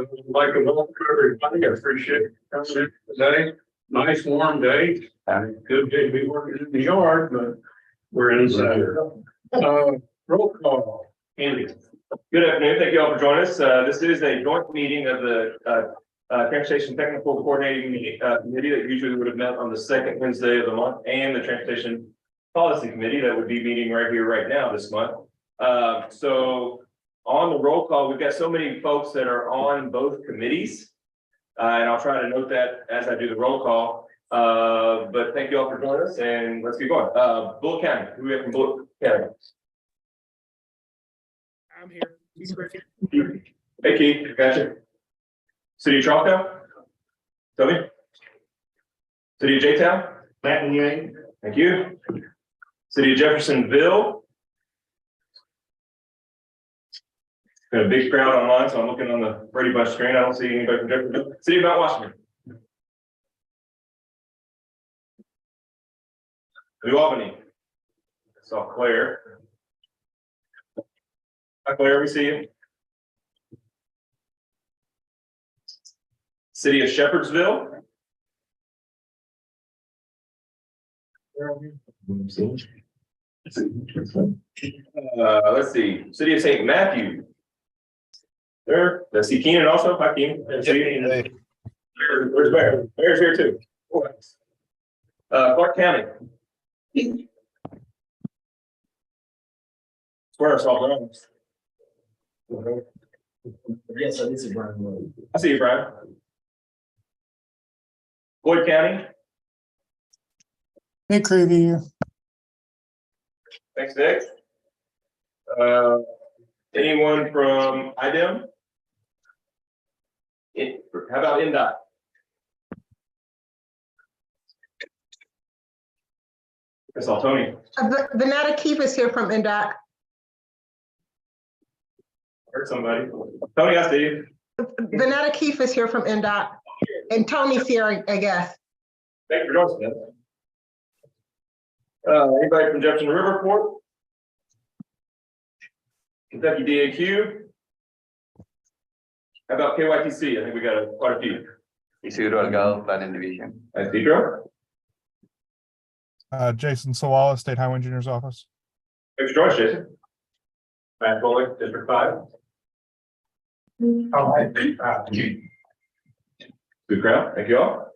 I'd like to welcome everybody. I appreciate you coming in today. Nice warm day. Good day to be working in the yard, but we're inside. Roll call. Andy. Good afternoon. Thank you all for joining us. This is a joint meeting of the Transportation Technical Coordinating Committee that usually would have met on the second Wednesday of the month, and the Transportation Policy Committee that would be meeting right here, right now this month. So on the roll call, we've got so many folks that are on both committees, and I'll try to note that as I do the roll call. But thank you all for joining us, and let's get going. Bullitt County, who we have from Bullitt County? I'm here. Hey Keith, gotcha. City of Charleston? Toby? City of J-Town? Matt and Yang. Thank you. City of Jeffersonville? Got a big crowd online, so I'm looking on the Brady Bunch screen. I don't see anybody from Jeffersonville. City of Mount Washington? New Albany? I saw Claire. Hi Claire, we see you. City of Shepherdsville? Let's see, City of St. Matthew. There, let's see Keenan also. Hi Keenan. Where's Bear? Bear's here too. Clark County. Swear I saw Brown. Yes, I see Brian. I see you, Brian. Floyd County. Nick Review. Thanks, Nick. Anyone from IDEM? How about NDOT? I saw Tony. Vanetta Keefe is here from NDOT. Heard somebody. Tony, I see you. Vanetta Keefe is here from NDOT. And Tony's here, I guess. Thank you for joining us. Anybody from Jefferson Riverport? Kentucky DAQ? How about KYTC? I think we got quite a few. Isidro Algado, Planning Division. Nice, Pedro. Jason Sawala, State Highway Engineer's Office. Thanks for joining us, Jason. Matt Foley, District 5. All right. Good crowd. Thank you all.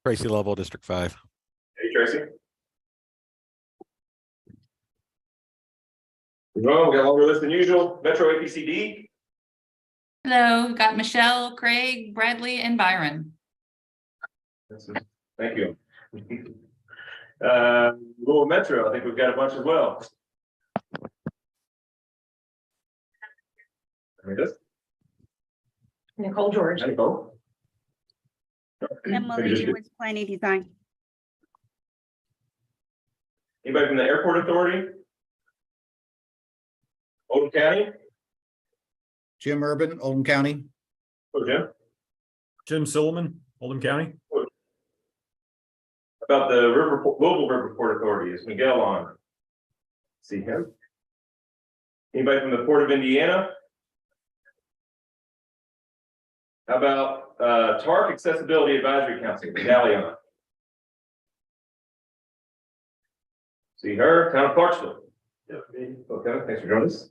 Tracy Level, District 5. Hey, Tracy. Well, we got a longer list than usual. Metro APCD. Hello, we've got Michelle, Craig, Bradley, and Byron. Thank you. Louisville Metro, I think we've got a bunch as well. Nicole George. Nicole. Emily Lewis, Planning Design. Anybody from the Airport Authority? Oldham County? Jim Urban, Oldham County. Oh, Jim. Jim Silliman, Oldham County. About the Louisville Riverport Authority, is Miguel on? See him? Anybody from the Port of Indiana? How about TARC Accessibility Advisory Council, Medallion? See her, Town of Clarksville. Okay, thanks for joining us.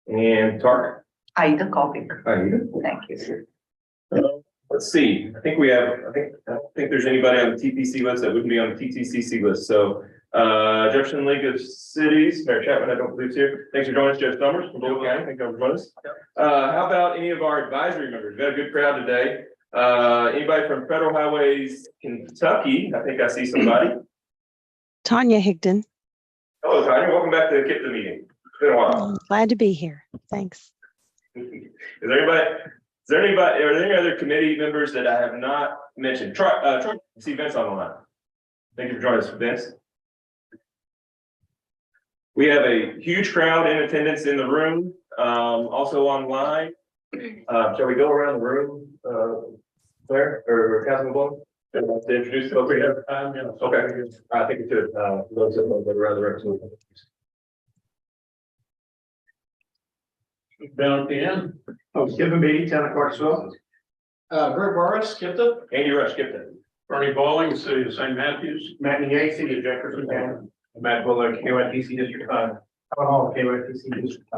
And TARC. Aida Coffee. Aida. Thank you, sir. Let's see, I don't think there's anybody on the TPC list that wouldn't be on the TTCC list. So Jefferson League of Cities, Mayor Chapman, I don't believe is here. Thanks for joining us, Jeff Summers from Bullitt County. Thank you for joining us. How about any of our advisory members? We've got a good crowd today. Anybody from Federal Highways Kentucky? I think I see somebody. Tanya Higdon. Hello, Tanya. Welcome back to the KIPTA meeting. It's been a while. Glad to be here. Thanks. Are there any other committee members that I have not mentioned? Try see Vince on the line. Thank you for joining us, Vince. We have a huge crowd in attendance in the room, also online. Shall we go around the room, Claire or Councilman Blow? To introduce over here. Okay, I think it's good. Those that go around the room. Down at the end. Kevin Beatty, Town of Clarksville. Greg Morris, Kipton. Andy Rush, Skipton. Bernie Balling, City of St. Matthews. Matt Nier, City of Jefferson County. Matt Bullock, KYTC District 5. Hall, KYTC District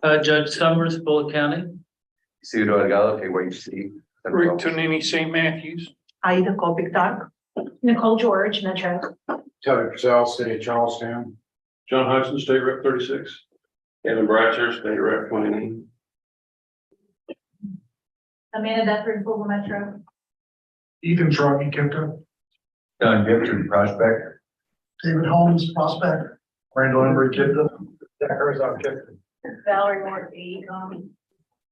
5. Judge Summers, Bullock County. Isidro Delgado, KYTC. Rick Tonini, St. Matthews. Aida Kopitar. Nicole George, Metro. Terry Purcell, City of Charlestown. John Hudson, State Rep 36. Kevin Bratcher, State Rep 29. Amanda Bedford, Full Metro. Ethan Truckee, Kipton. Don Gibson, Prospect. David Holmes, Prospect. Randall Embry, Kipton. Zach Herzog, Kipton. Valerie Morphy,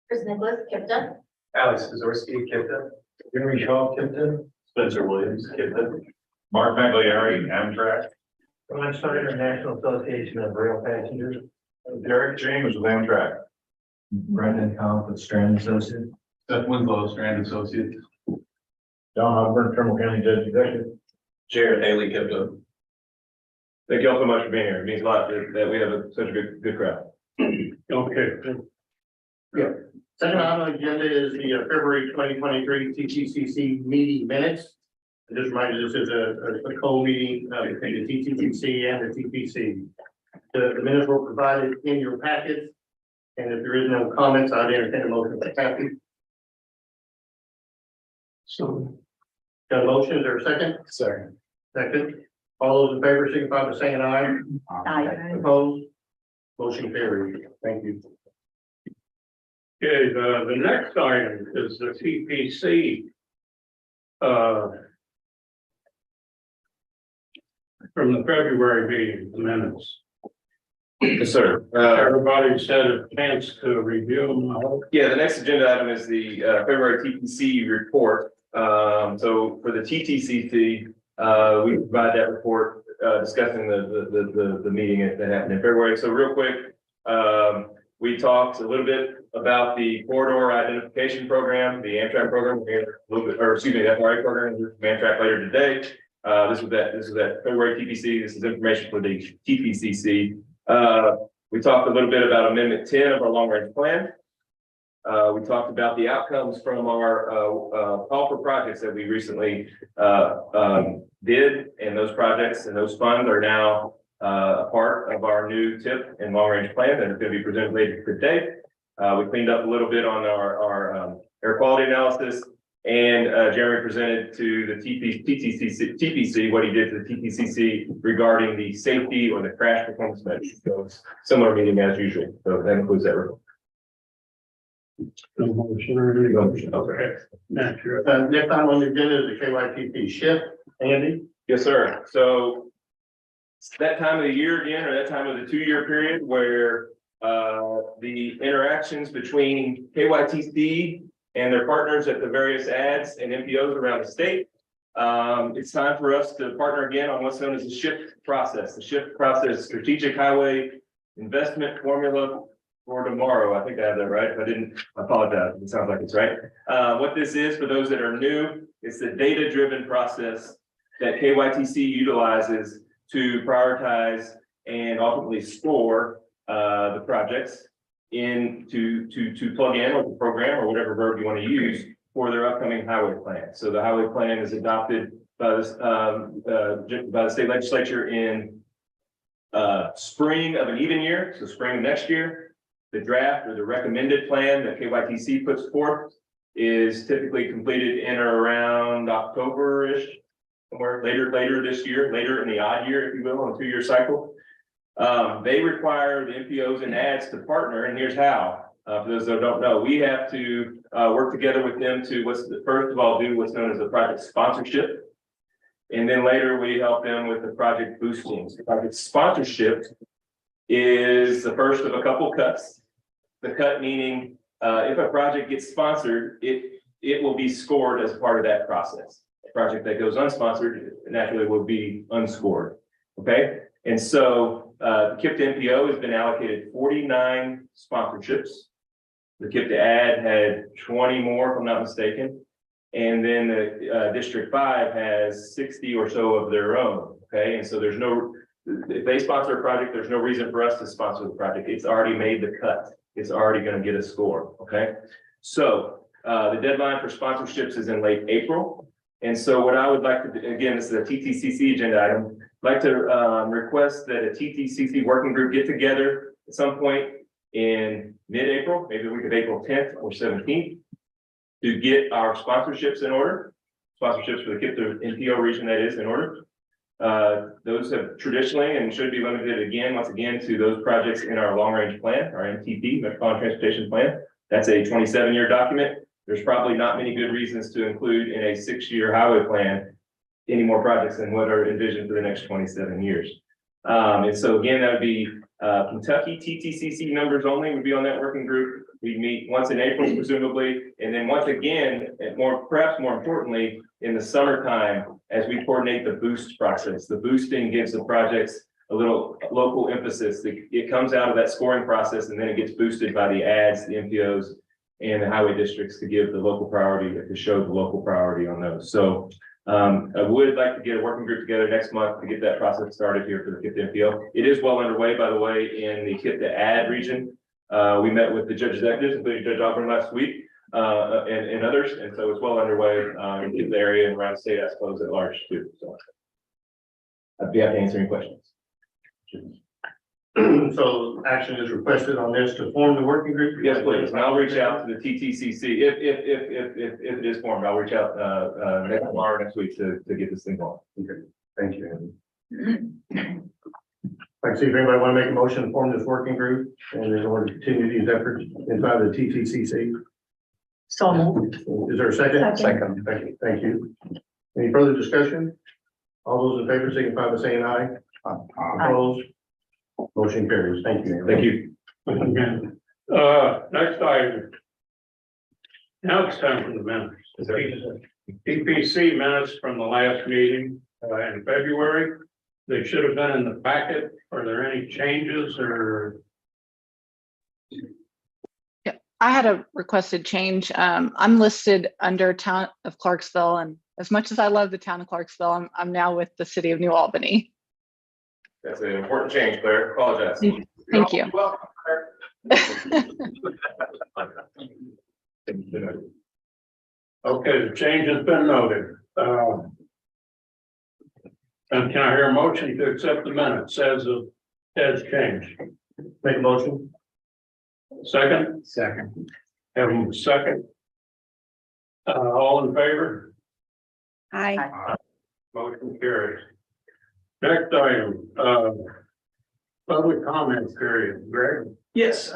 Chris Nicholas, Kipton. Alex Zazorski, Kipton. Henry Shaw, Kipton. Spencer Williams, Skipton. Mark Magliari, Amtrak. Ron Steiner, National Association of Rail Passengers. Derek James with Amtrak. Brendan Comp with Strand Associates. Seth Winslow, Strand Associates. John Osborne, Trimble County Judge Executive. Jared Haley, Kipton. Thank you all so much for being here. It means a lot that we have such a good crowd. Okay. Second item on the agenda is the February 2023 TTCC meeting minutes. Just remind you, this is a co-meeting between the TTCC and the TPC. The minutes were provided in your packets, and if there is no comments, I'd entertain a motion for copy. So, Got a motion, is there a second? Second. Second. All those in favor signify by saying aye. Aye. Opposed? Motion carried. Thank you. okay, the next item is the TPC. From the February meeting, the minutes. Yes, sir. Everybody's had a chance to review them. I hope. Yeah, the next agenda item is the February TPC report. So for the TTCC, we provide that report discussing the meeting that happened in February. So real quick, we talked a little bit about the corridor identification program, the Amtrak program, a little bit, or excuse me, the FRA program, from Amtrak later today. This was that February TPC. This is information for the TPCC. We talked a little bit about Amendment 10 of our long range plan. We talked about the outcomes from our call for projects that we recently did, and those projects and those funds are now a part of our new TIP and long range plan that is going to be presented later today. We cleaned up a little bit on our air quality analysis, and Jeremy presented to the TPC what he did to the TPCC regarding the safety or the crash performance measures. So it's similar meeting as usual. So that includes that report. No motion or any motion. Okay. Next, you're- Next item on the agenda is the KYTP shift. Andy? Yes, sir. So it's that time of the year again, or that time of the 2-year period where the interactions between KYTC and their partners at the various ads and MPOs around the state. It's time for us to partner again on what's known as the SHIFT process. The SHIFT process, Strategic Highway Investment Formula for Tomorrow. I think I have that right. If I didn't, I apologize. It sounds like it's right. What this is, for those that are new, it's the data-driven process that KYTC utilizes to prioritize and ultimately score the projects to plug in with the program or whatever verb you want to use for their upcoming highway plan. So the highway plan is adopted by the state legislature in spring of an even year, so spring of next year. The draft or the recommended plan that KYTC puts forth is typically completed in or around October-ish, somewhere later this year, later in the odd year, if you will, on a 2-year cycle. They require the MPOs and ads to partner, and here's how. For those that don't know, we have to work together with them to first of all do what's known as the project sponsorship, and then later we help them with the project boosting. So project sponsorship is the first of a couple cuts. The cut meaning if a project gets sponsored, it will be scored as part of that process. A project that goes unsponsored naturally will be unscored. Okay, and so the KIP to MPO has been allocated 49 sponsorships. The KIP to ad had 20 more, if I'm not mistaken. And then the District 5 has 60 or so of their own. Okay, and so if they sponsor a project, there's no reason for us to sponsor the project. It's already made the cut. is already going to get a score. Okay. So the deadline for sponsorships is in late April. And so what I would like to do, again, this is a TTCC agenda item, I'd like to request that a TTCC working group get together at some point in mid-April, maybe the week of April 10th or 17th, to get our sponsorships in order. Sponsorships for the NPO region, that is, in order. Those have traditionally and should be limited again, once again, to those projects in our long-range plan, our MTP, Metropolitan Transportation Plan. That's a 27-year document. There's probably not many good reasons to include in a 6-year highway plan any more projects than what are envisioned for the next 27 years. And so again, that would be Kentucky TTCC members only would be on that working group. We meet once in April, presumably, and then once again, and perhaps more importantly, in the summertime, as we coordinate the boost process. The boosting gives the projects a little local emphasis. It comes out of that scoring process, and then it gets boosted by the ads, the MPOs, and the highway districts to give the local priority, to show the local priority on those. So I would like to get a working group together next month to get that process started here for the KIP to MPO. It is well underway, by the way, in the KIP to ad region. We met with the judge executives, including Judge Auburn last week, and others, and so it's well underway in the area and around the state, I suppose, at large too. So I'd be happy to answer any questions. So action is requested on this to form the working group? Yes, please. And I'll reach out to the TTCC. If it is formed, I'll reach out next week to get this thing going. Okay, thank you. Like, see if anybody want to make a motion to form this working group and in order to continue these efforts inside the TTCC. So moved. Is there a second? Second. Thank you. Any further discussion? All those in favor signify by saying aye. Opposed? Motion carries. Thank you. Thank you. Again, next item. Now it's time for the minutes. TPC minutes from the last meeting in February. They should have been in the packet. Are there any changes or? I had a requested change. I'm listed under Town of Clarksville, and as much as I love the Town of Clarksville, I'm now with the City of New Albany. That's an important change, Claire. Apologize. Thank you. Okay, the change has been noted. And can I hear a motion to accept the minutes as changed? Make a motion. Second? Second. Have a second. All in favor? Hi. Motion carries. Next item, public comment period. Greg? Yes,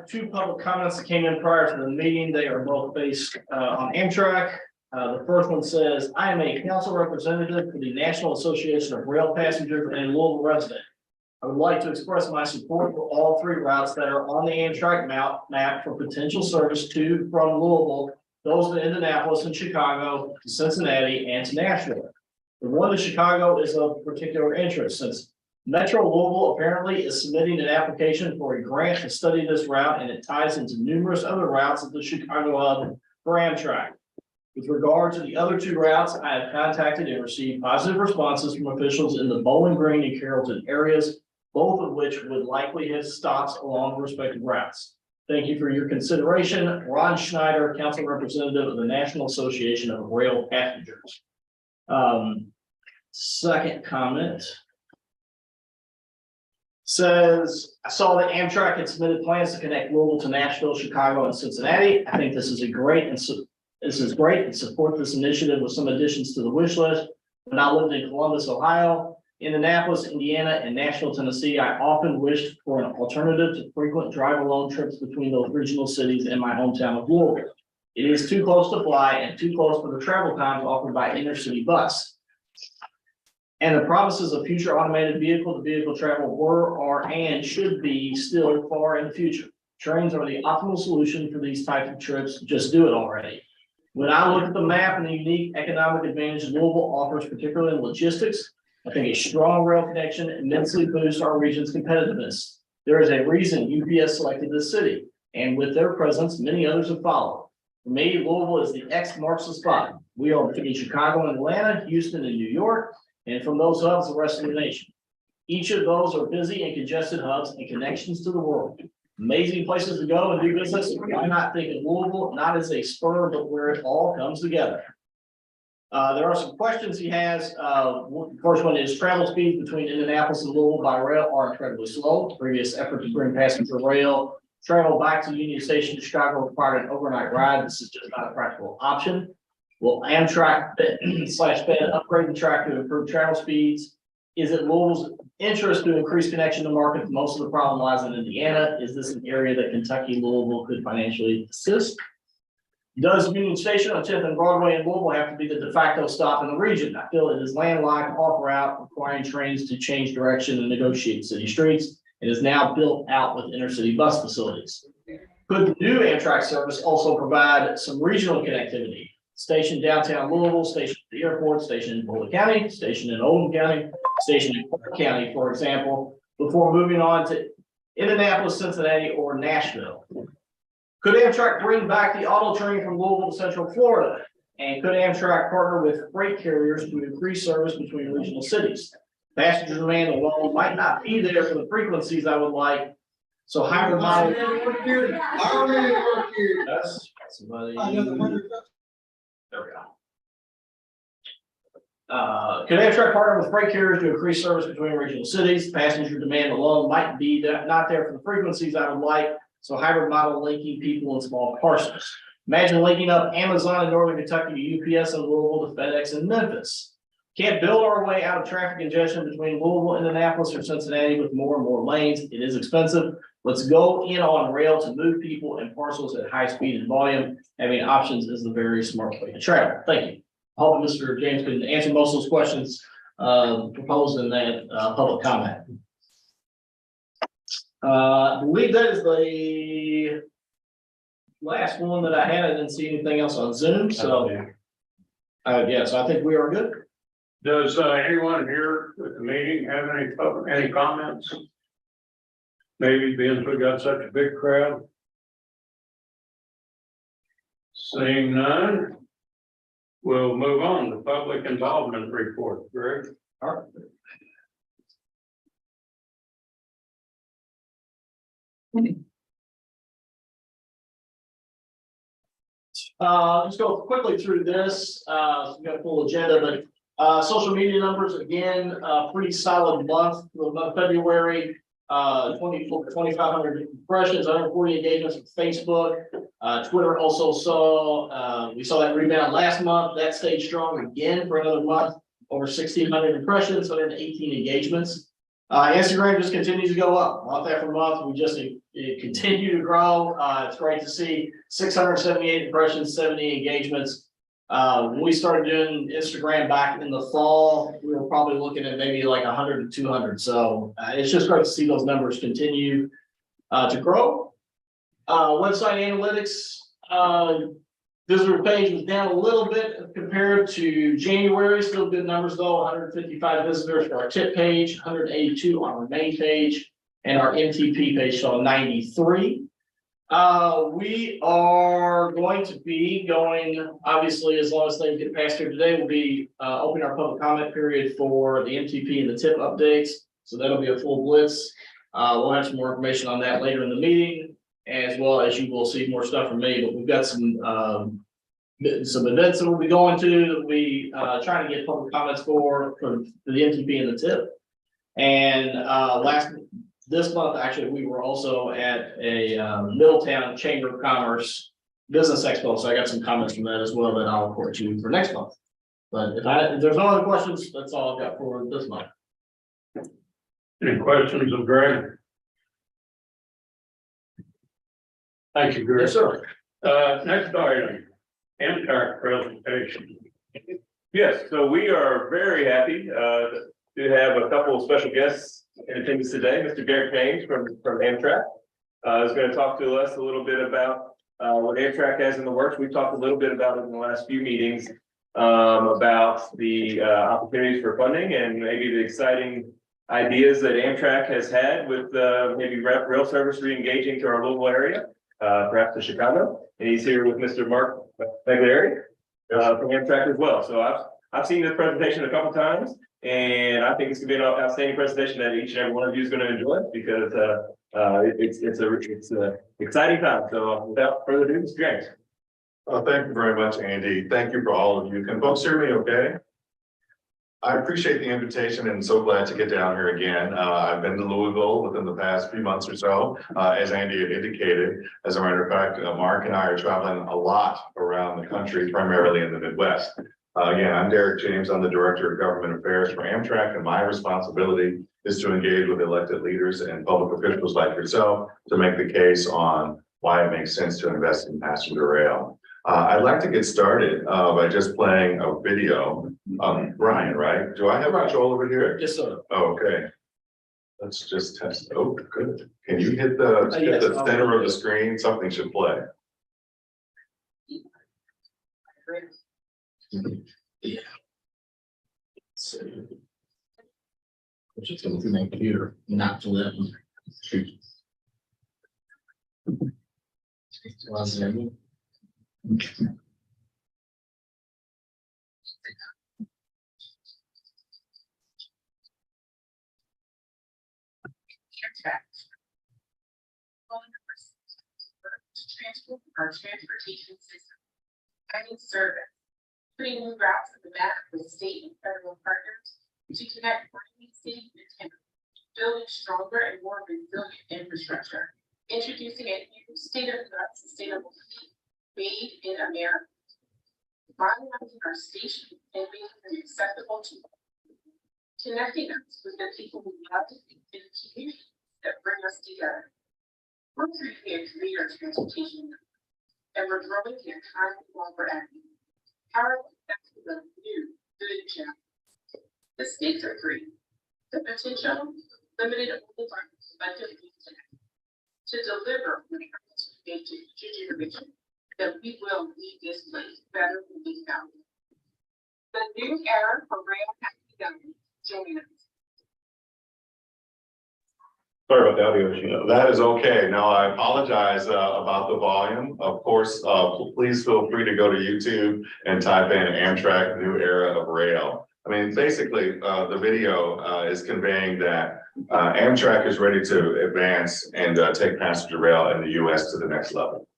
two public comments that came in prior to the meeting. They are both based on Amtrak. The first one says, I am a council representative for the National Association of Rail Passengers and Louisville resident. I would like to express my support for all 3 routes that are on the Amtrak map for potential service to from Louisville, those to Indianapolis and Chicago, to Cincinnati, and to Nashville. The one to Chicago is of particular interest since Metro Louisville apparently is submitting an application for a grant to study this route, and it ties into numerous other routes at the Chicago hub for Amtrak. With regard to the other 2 routes, I have contacted and received positive responses from officials in the Bowling Green and Carrollton areas, both of which would likely have stops along the respective routes. Thank you for your consideration. Ron Schneider, Council Representative of the National Association of Rail Passengers. Second comment says, I saw that Amtrak had submitted plans to connect Louisville to Nashville, Chicago, and Cincinnati. I think this is great and support this initiative with some additions to the wish list. When I lived in Columbus, Ohio, Indianapolis, Indiana, and Nashville, Tennessee, I often wished for an alternative to frequent drive-alone trips between those regional cities and my hometown of Louisville. It is too close to fly and too close for the travel times offered by intercity bus. And the promises of future automated vehicle-to-vehicle travel were, are, and should be still far in the future. Trains are the optimal solution for these types of trips. Just do it already. When I look at the map and the unique economic advantage Louisville offers, particularly in logistics, I think a strong rail connection immensely boosts our region's competitiveness. There is a reason UPS selected this city, and with their presence, many others have followed. For me, Louisville is the X marks the spot. We are between Chicago and Atlanta, Houston and New York, and from those hubs, the rest of the nation. Each of those are busy and congested hubs and connections to the world. amazing places to go and do business. Why not think of Louisville, not as a spur, but where it all comes together? There are some questions he has. First one is travel speeds between Indianapolis and Louisville by rail are incredibly slow. Previous effort to bring passenger rail travel back to Union Station to Chicago required an overnight ride. This is just not a practical option. Will Amtrak /Fed upgrade the track to improve travel speeds? Is it Louisville's interest to increase connection to markets? Most of the problem lies in Indiana. Is this an area that Kentucky Louisville could financially assist? Does Union Station on 10th and Broadway in Louisville have to be the de facto stop in the region? I feel it is landlocked, off route, requiring trains to change direction and negotiate city streets. It is now built out with intercity bus facilities. Could the new Amtrak service also provide some regional connectivity? Station downtown Louisville, station at the airport, station in Boulder County, station in Oldham County, station in Clark County, for example, before moving on to Indianapolis, Cincinnati, or Nashville. Could Amtrak bring back the auto train from Louisville to Central Florida? And could Amtrak partner with freight carriers to increase service between regional cities? Passenger demand alone might not be there for the frequencies I would like. So hybrid model. That's somebody. There we go. Could Amtrak partner with freight carriers to increase service between regional cities? Passenger demand alone might be not there for the frequencies I would like. So hybrid model linking people in small parcels. Imagine linking up Amazon in Northern Kentucky to UPS in Louisville to FedEx in Memphis. Can't build our way out of traffic congestion between Louisville, Indianapolis, or Cincinnati with more and more lanes. It is expensive. Let's go in on rail to move people and parcels at high speed and volume. Having options is the very smart way to travel. Thank you. I hope Mr. James can answer most of those questions proposed in that public comment. I believe that is the last one that I had. I didn't see anything else on Zoom, so yes, I think we are good. Does anyone here at the meeting have any comments? Maybe being we got such a big crowd. Seeing none, we'll move on to public involvement report. Greg? All right. Just go quickly through this. We've got a full agenda, but social media numbers, again, pretty solid month for the month of February. 2,500 impressions, 140 engagements with Facebook. Twitter also saw, we saw that rebound last month. That stayed strong again for another month. Over 1,600 impressions, 118 engagements. Instagram just continues to go up month after month. We just continue to grow. It's great to see 678 impressions, 70 engagements. When we started doing Instagram back in the fall, we were probably looking at maybe like 100 to 200. So it's just great to see those numbers continue to grow. Website analytics, visitor page was down a little bit compared to January. Still good numbers though. 155 visitors for our tip page, 182 on our main page, and our MTP page saw 93. We are going to be going, obviously, as long as things get past here today, we'll be opening our public comment period for the MTP and the tip updates. So that'll be a full blitz. We'll have some more information on that later in the meeting, as well as you will see more stuff from me. But we've got some events that we'll be going to that we trying to get public comments for the MTP and the tip. And this month, actually, we were also at a Middletown Chamber of Commerce Business Expo. So I got some comments from that as well that I'll report to you for next month. But if there's no other questions, that's all I've got for this month. Any questions of Greg? Thank you, Greg. Yes, sir. Next item, Amtrak presentation. Yes, so we are very happy to have a couple of special guests in attendance today. Mr. Derek James from Amtrak is going to talk to us a little bit about what Amtrak has in the works. We've talked a little bit about it in the last few meetings about the opportunities for funding and maybe the exciting ideas that Amtrak has had with maybe rail service re-engaging to our local area, perhaps to Chicago. And he's here with Mr. Mark Magliari from Amtrak as well. So I've seen this presentation a couple times, and I think it's gonna be an outstanding presentation that each and every one of you is going to enjoy because It's a exciting time. So without further ado, Mr. James. Thank you very much, Andy. Thank you for all of you. Can folks hear me okay? I appreciate the invitation and so glad to get down here again. I've been to Louisville within the past few months or so, as Andy had indicated. As a matter of fact, Mark and I are traveling a lot around the country, primarily in the Midwest. Again, I'm Derek James. I'm the Director of Government Affairs for Amtrak, and my responsibility is to engage with elected leaders and public officials like yourself to make the case on why it makes sense to invest in passenger rail. I'd like to get started by just playing a video. Brian, right? Do I have control over here? Yes, sir. Oh, okay. Let's just test. Oh, good. Can you hit the Yes, center of the screen? Something should play. I'm just going through my computer, not to let them. Transform our transportation system. Adding service, putting new routes on the map with state and federal partners to connect Miami City and Tampa, building stronger and more resilient infrastructure, introducing a new state-of-the-art sustainable fleet made in America, modernizing our station and making them accessible to all, connecting us with the people we love and the communities that bring us together. We're creating a greener transportation network, and we're growing the economy while we're at it. However, that's the new good challenge. The stakes are great. The potential limited only by collective internet to deliver what it to future generation that we will leave this place better than we found it. The new era for rail has begun. Join us. Sorry about the audio issue. That is okay. Now, I apologize about the volume. Of course, please feel free to go to YouTube and type in Amtrak New Era of Rail. I mean, basically, the video is conveying that Amtrak is ready to advance and take passenger rail in the US to the next level.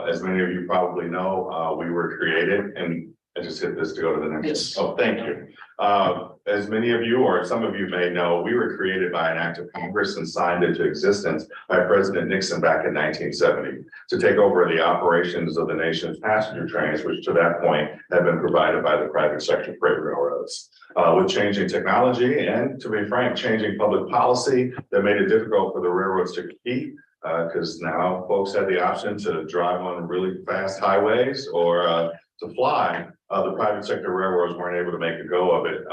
As many of you probably know, we were created, and I just hit this to go to the next. Yes. Oh, thank you. As many of you, or some of you may know, we were created by an act of Congress and signed into existence by President Nixon back in 1970 to take over the operations of the nation's passenger trains, which to that point had been provided by the private sector freight railroads. With changing technology and, to be frank, changing public policy that made it difficult for the railroads to compete, because now folks had the option to drive on really fast highways or to fly. The private sector railroads weren't able to make a go of it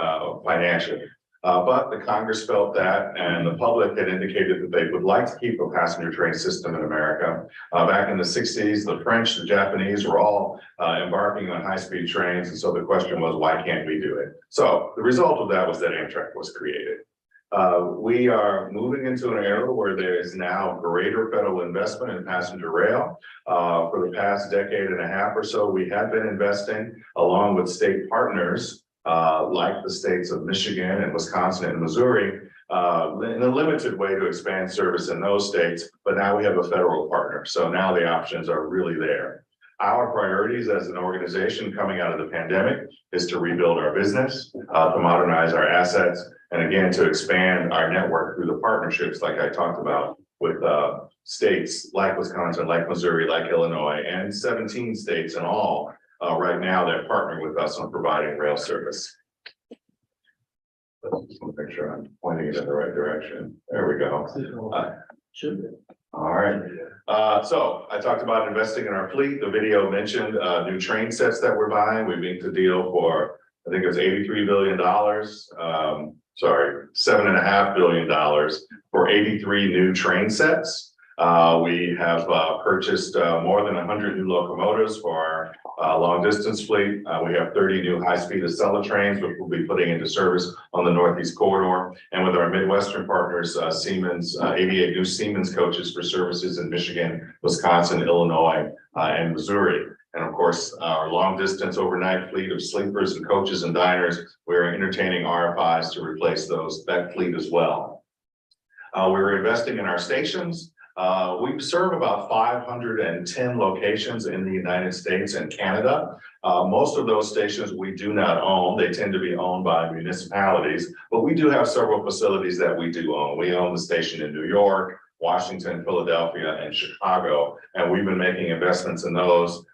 financially. But the Congress felt that, and the public had indicated that they would like to keep a passenger train system in America. Back in the 60s, the French, the Japanese were all embarking on high-speed trains. And so the question was, why can't we do it? So the result of that was that Amtrak was created. We are moving into an era where there is now greater federal investment in passenger rail. For the past decade and a half or so, we have been investing along with state partners like the states of Michigan and Wisconsin and Missouri in a limited way to expand service in those states. But now we have a federal partner. So now the options are really there. Our priorities as an organization coming out of the pandemic is to rebuild our business, to modernize our assets, and again, to expand our network through the partnerships like I talked about with states like Wisconsin, like Missouri, like Illinois, and 17 states in all right now that partner with us on providing rail service. Just want to make sure I'm pointing it in the right direction. There we go. Should be. All right. So I talked about investing in our fleet. The video mentioned new train sets that we're buying. We inked a deal for, I think it was $83 billion. Sorry, $7.5 billion for 83 new train sets. We have purchased more than 100 new locomotives for our long distance fleet. We have 30 new high-speed Acela trains, which we'll be putting into service on the Northeast Corridor. And with our Midwestern partners, Siemens, 88 new Siemens coaches for services in Michigan, Wisconsin, Illinois, and Missouri. And of course, our long distance overnight fleet of sleepers and coaches and diners, we're entertaining RFIs to replace that fleet as well. We're investing in our stations. We serve about 510 locations in the United States and Canada. Most of those stations we do not own. They tend to be owned by municipalities, but we do have several facilities that we do own. We own the station in New York, Washington, Philadelphia, and Chicago, and we've been making investments in those.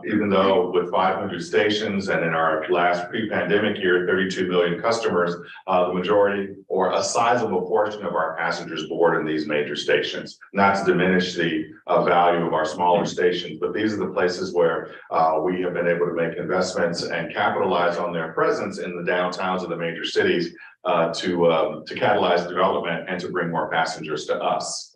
Even though with 500 stations and in our last pre-pandemic year, 32 million customers, the majority or a sizable portion of our passengers board in these major stations. Not to diminish the value of our smaller stations, but these are the places where we have been able to make investments and capitalize on their presence in the downtowns of the major cities to catalyze development and to bring more passengers to us.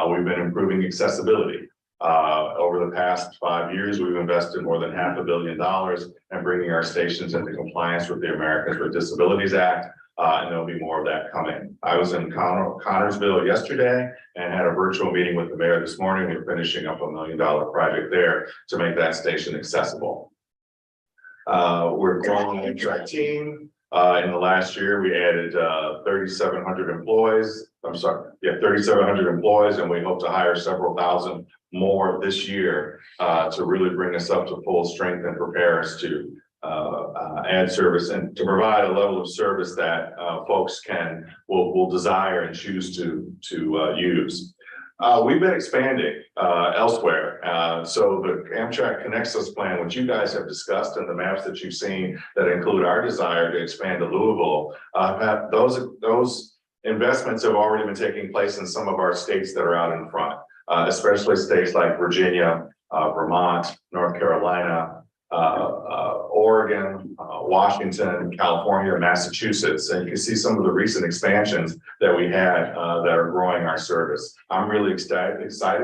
We've been improving accessibility. Over the past 5 years, we've invested more than $500 million in bringing our stations into compliance with the Americans with Disabilities Act, and there'll be more of that coming. I was in Connorsville yesterday and had a virtual meeting with the mayor this morning. We're finishing up $1 million project there to make that station accessible. We're growing an Amtrak team. In the last year, we added 3,700 employees. 3,700 employees, and we hope to hire several thousand more this year to really bring us up to full strength and prepare us to add service and to provide a level of service that folks will desire and choose to use. We've been expanding elsewhere. So the Amtrak Connects Us plan, which you guys have discussed, and the maps that you've seen that include our desire to expand to Louisville, those investments have already been taking place in some of our states that are out in front, especially states like Virginia, Vermont, North Carolina, Oregon, Washington, California, Massachusetts. And you can see some of the recent expansions that we had that are growing our service. I'm really excited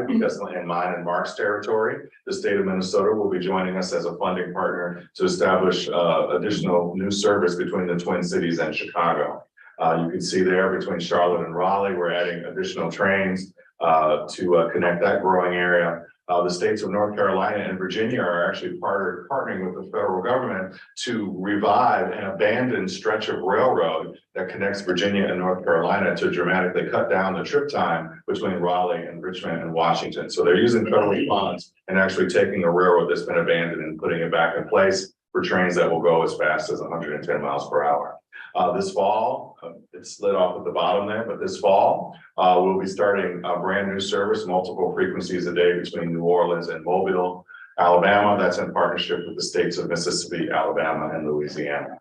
because in mine and Mark's territory, the state of Minnesota will be joining us as a funding partner to establish additional new service between the Twin Cities and Chicago. You can see there between Charlotte and Raleigh, we're adding additional trains to connect that growing area. The states of North Carolina and Virginia are actually partnering with the federal government to revive an abandoned stretch of railroad that connects Virginia and North Carolina to dramatically cut down the trip time between Raleigh and Richmond and Washington. So they're using federal funds and actually taking a railroad that's been abandoned and putting it back in place for trains that will go as fast as 110 miles per hour. This fall, it's slid off at the bottom there, but this fall, we'll be starting a brand new service, multiple frequencies a day between New Orleans and Mobile, Alabama. That's in partnership with the states of Mississippi, Alabama, and Louisiana.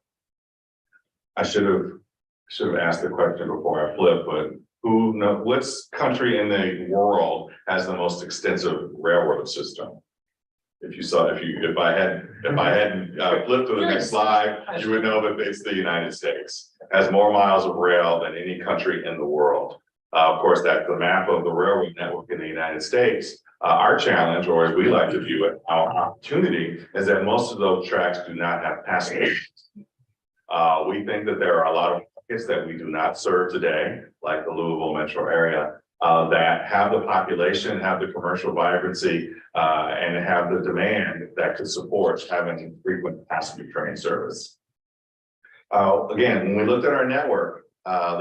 I should have asked the question before I flip, but what country in the world has the most extensive railroad system? If I hadn't flipped to the next slide, you would know that it's the United States. It has more miles of rail than any country in the world. Of course, that's the map of the railroad network in the United States. Our challenge, or as we like to view it, our opportunity is that most of those tracks do not have passengers. We think that there are a lot of markets that we do not serve today, like the Louisville metro area, that have the population, have the commercial vibrancy, and have the demand that could support having frequent passenger train service. Again, when we looked at our network,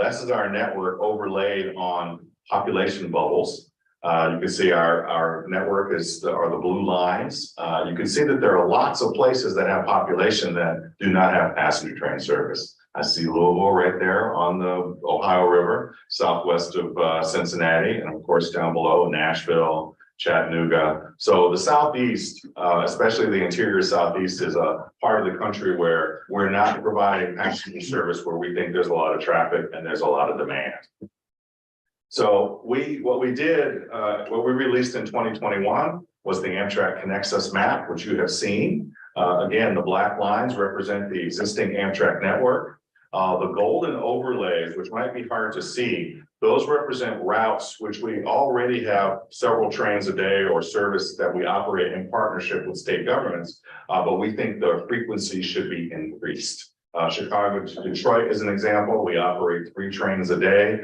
this is our network overlaid on population bubbles. You can see our network are the blue lines. You can see that there are lots of places that have population that do not have passenger train service. I see Louisville right there on the Ohio River, southwest of Cincinnati, and of course down below Nashville, Chattanooga. So the Southeast, especially the interior Southeast, is a part of the country where we're not providing passenger service, where we think there's a lot of traffic and there's a lot of demand. So what we released in 2021 was the Amtrak Connects Us map, which you have seen. Again, the black lines represent the existing Amtrak network. The golden overlays, which might be hard to see, those represent routes which we already have several trains a day or service that we operate in partnership with state governments, but we think the frequency should be increased. Chicago to Detroit is an example. We operate 3 trains a day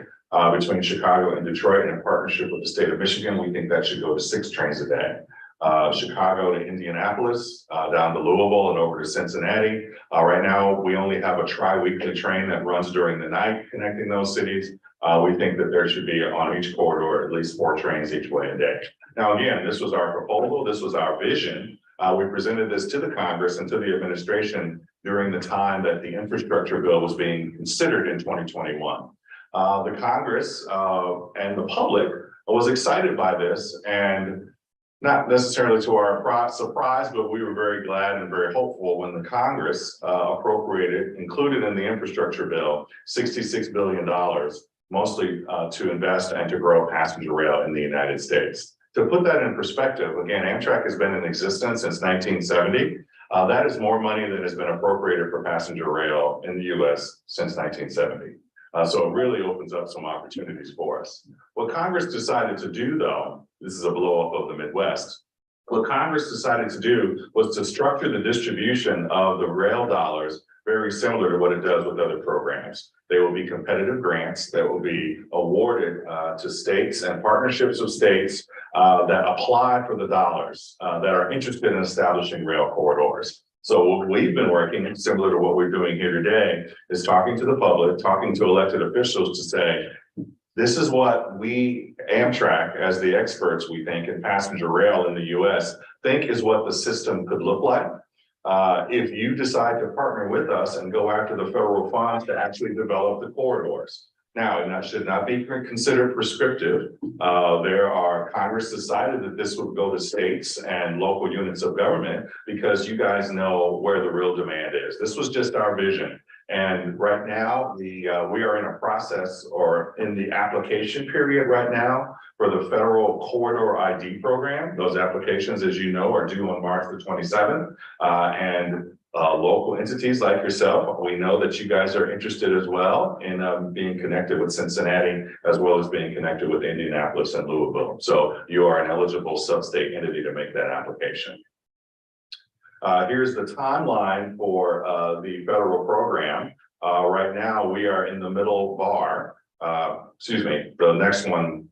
between Chicago and Detroit in partnership with the state of Michigan. We think that should go to 6 trains a day. Chicago to Indianapolis, down to Louisville and over to Cincinnati. Right now, we only have a tri-weekly train that runs during the night connecting those cities. We think that there should be on each corridor at least 4 trains each way a day. Now, again, this was our proposal. This was our vision. We presented this to the Congress and to the administration during the time that the infrastructure bill was being considered in 2021. The Congress and the public was excited by this, and not necessarily to our surprise, but we were very glad and very hopeful when the Congress appropriated, included in the infrastructure bill, $66 billion, mostly to invest and to grow passenger rail in the United States. To put that in perspective, again, Amtrak has been in existence since 1970. That is more money than has been appropriated for passenger rail in the US since 1970. So it really opens up some opportunities for us. What Congress decided to do, though, this is a blow up of the Midwest. What Congress decided to do was to structure the distribution of the rail dollars very similar to what it does with other programs. They will be competitive grants that will be awarded to states and partnerships of states that apply for the dollars that are interested in establishing rail corridors. So what we've been working, similar to what we're doing here today, is talking to the public, talking to elected officials to say, this is what we, Amtrak, as the experts, we think in passenger rail in the US, think is what the system could look like. If you decide to partner with us and go after the federal funds to actually develop the corridors. Now, and that should not be considered prescriptive. Congress decided that this would go to states and local units of government because you guys know where the real demand is. This was just our vision. And right now, we are in a process or in the application period right now for the federal corridor ID program. Those applications, as you know, are due on March the 27th. Local entities like yourself, we know that you guys are interested as well in being connected with Cincinnati, as well as being connected with Indianapolis and Louisville. So you are an eligible sub-state entity to make that application. Here's the timeline for the federal program. Right now, we are in the middle bar. The next one,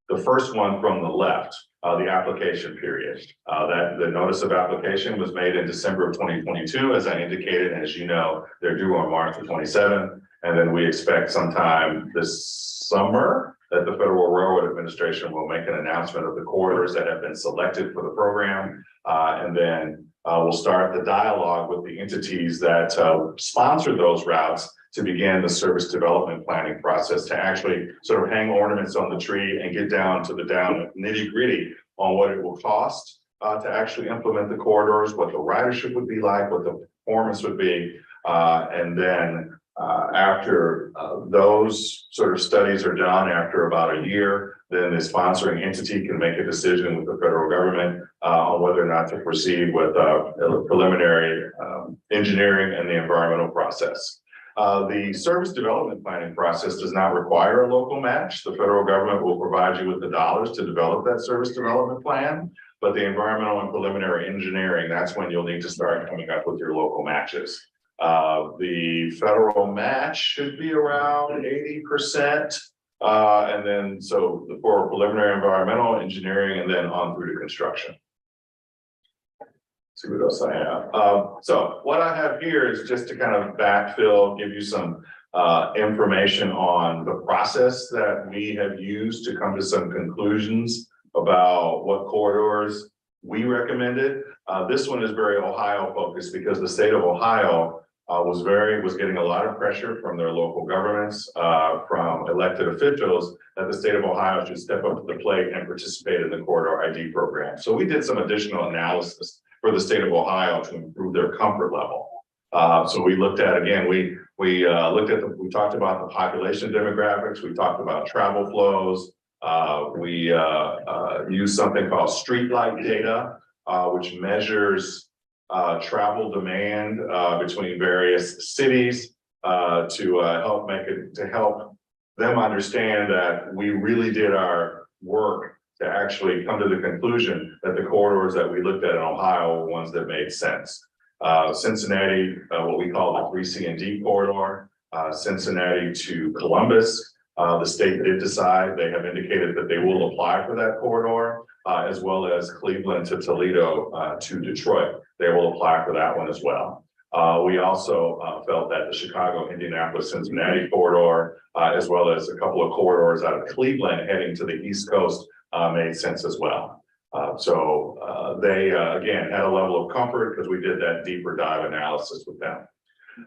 the first one from the left. The application period. The notice of application was made in December of 2022, as I indicated, and as you know, they're due on March the 27th. And then we expect sometime this summer that the Federal Railroad Administration will make an announcement of the corridors that have been selected for the program. And then we'll start the dialogue with the entities that sponsor those routes to begin the service development planning process, to actually sort of hang ornaments on the tree and get down to the nitty gritty on what it will cost to actually implement the corridors, what the ridership would be like, what the performance would be. And then after those sort of studies are done, after about a year, then the sponsoring entity can make a decision with the federal government on whether or not to proceed with preliminary engineering and the environmental process. The service development planning process does not require a local match. The federal government will provide you with the dollars to develop that service development plan, but the environmental and preliminary engineering, that's when you'll need to start coming up with your local matches. The federal match should be around 80%. And then so for preliminary environmental engineering and then on through to construction. See what else I have. So what I have here is just to kind of backfill, give you some information on the process that we have used to come to some conclusions about what corridors we recommended. This one is very Ohio focused because the state of Ohio was getting a lot of pressure from their local governments, from elected officials, that the state of Ohio should step up to the plate and participate in the corridor ID program. So we did some additional analysis for the state of Ohio to improve their comfort level. So we looked at, again, we talked about the population demographics, we talked about travel flows, we used something called streetlight data, which measures travel demand between various cities to help them understand that we really did our work to actually come to the conclusion that the corridors that we looked at in Ohio were ones that made sense. Cincinnati, what we call the 3C and D corridor, Cincinnati to Columbus. The state did decide, they have indicated that they will apply for that corridor. as well as Cleveland to Toledo to Detroit. They will apply for that one as well. We also felt that the Chicago, Indianapolis, Cincinnati corridor, as well as a couple of corridors out of Cleveland heading to the East Coast made sense as well. They again had a level of comfort because we did that deeper dive analysis with them.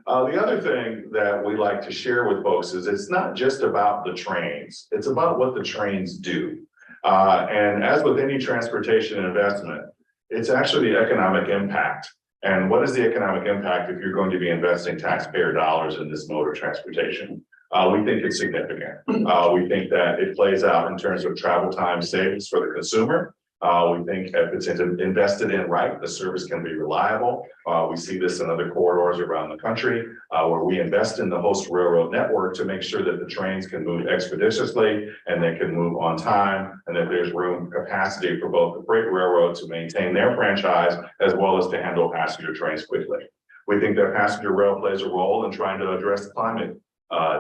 The other thing that we like to share with folks is it's not just about the trains, it's about what the trains do. And as with any transportation investment, it's actually the economic impact. And what is the economic impact if you're going to be investing taxpayer dollars in this mode of transportation? We think it's significant. We think that it plays out in terms of travel time savings for the consumer. We think if it's invested in right, the service can be reliable. We see this in other corridors around the country where we invest in the host railroad network to make sure that the trains can move expeditiously and they can move on time, and that there's room capacity for both the freight railroad to maintain their franchise as well as to handle passenger trains quickly. We think that passenger rail plays a role in trying to address climate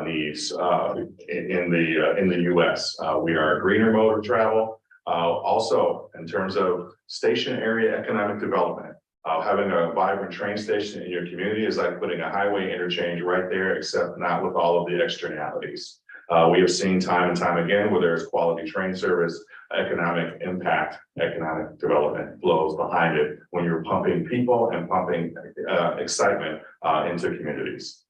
needs in the US. We are a greener mode of travel. Also, in terms of station area economic development, having a vibrant train station in your community is like putting a highway interchange right there, except not with all of the externalities. We have seen time and time again where there's quality train service, economic impact, economic development flows behind it when you're pumping people and pumping excitement into communities.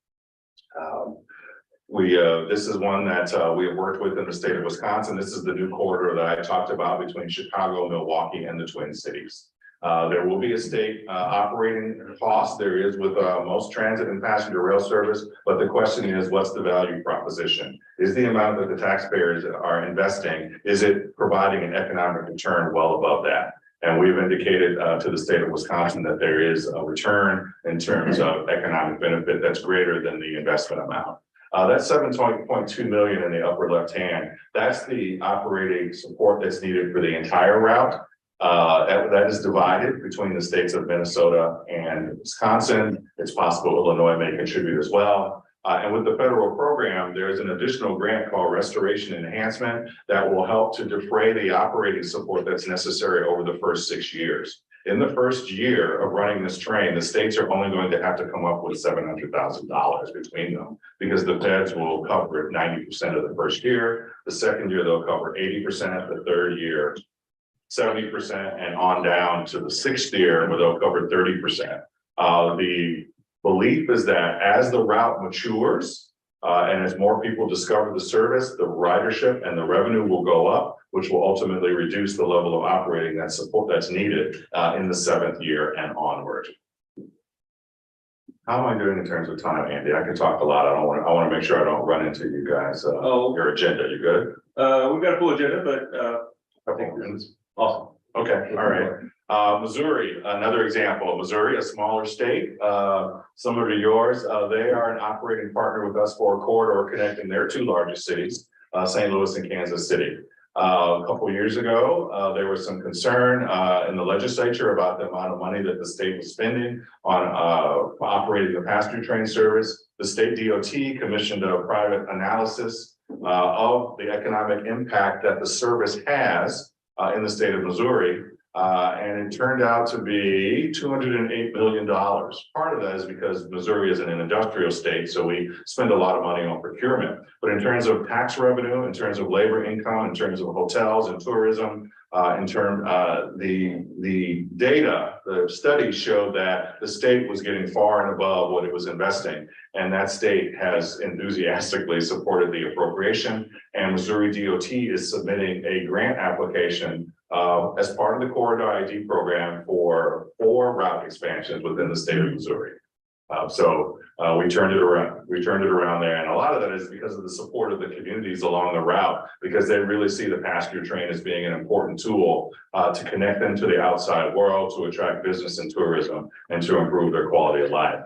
This is one that we have worked with in the state of Wisconsin. This is the new corridor that I talked about between Chicago, Milwaukee, and the Twin Cities. There will be a state operating cost. There is with most transit and passenger rail service, but the question is, what's the value proposition? Is the amount that the taxpayers are investing, is it providing an economic return well above that? And we've indicated to the state of Wisconsin that there is a return in terms of economic benefit that's greater than the investment amount. That's $7.2 million in the upper left hand. That's the operating support that's needed for the entire route. That is divided between the states of Minnesota and Wisconsin. It's possible Illinois may contribute as well. And with the federal program, there's an additional grant called Restoration and Enhancement that will help to defray the operating support that's necessary over the first 6 years. In the first year of running this train, the states are only going to have to come up with $700,000 between them, because the feds will cover 90% of the first year. The second year, they'll cover 80%. The third year, 70%, and on down to the sixth year where they'll cover 30%. The belief is that as the route matures and as more people discover the service, the ridership and the revenue will go up, which will ultimately reduce the level of operating that support that's needed in the seventh year and onward. How am I doing in terms of time, Andy? I can talk a lot. I want to make sure I don't run into you guys. Your agenda, you good? We've got a full agenda, but I think it's awesome. okay. All right. Missouri, another example. Missouri, a smaller state, similar to yours. They are an operating partner with us for a corridor connecting their two largest cities, St. Louis and Kansas City. A couple of years ago, there was some concern in the legislature about the amount of money that the state was spending on operating the passenger train service. The state DOT commissioned a private analysis of the economic impact that the service has in the state of Missouri. And it turned out to be $208 million. Part of that is because Missouri is an industrial state, so we spend a lot of money on procurement. But in terms of tax revenue, in terms of labor income, in terms of hotels and tourism, the data, the studies showed that the state was getting far and above what it was investing. And that state has enthusiastically supported the appropriation. And Missouri DOT is submitting a grant application as part of the Corridor ID program for 4 route expansions within the state of Missouri. We turned it around. We turned it around there. And a lot of that is because of the support of the communities along the route, because they really see the passenger train as being an important tool to connect them to the outside world, to attract business and tourism, and to improve their quality of life.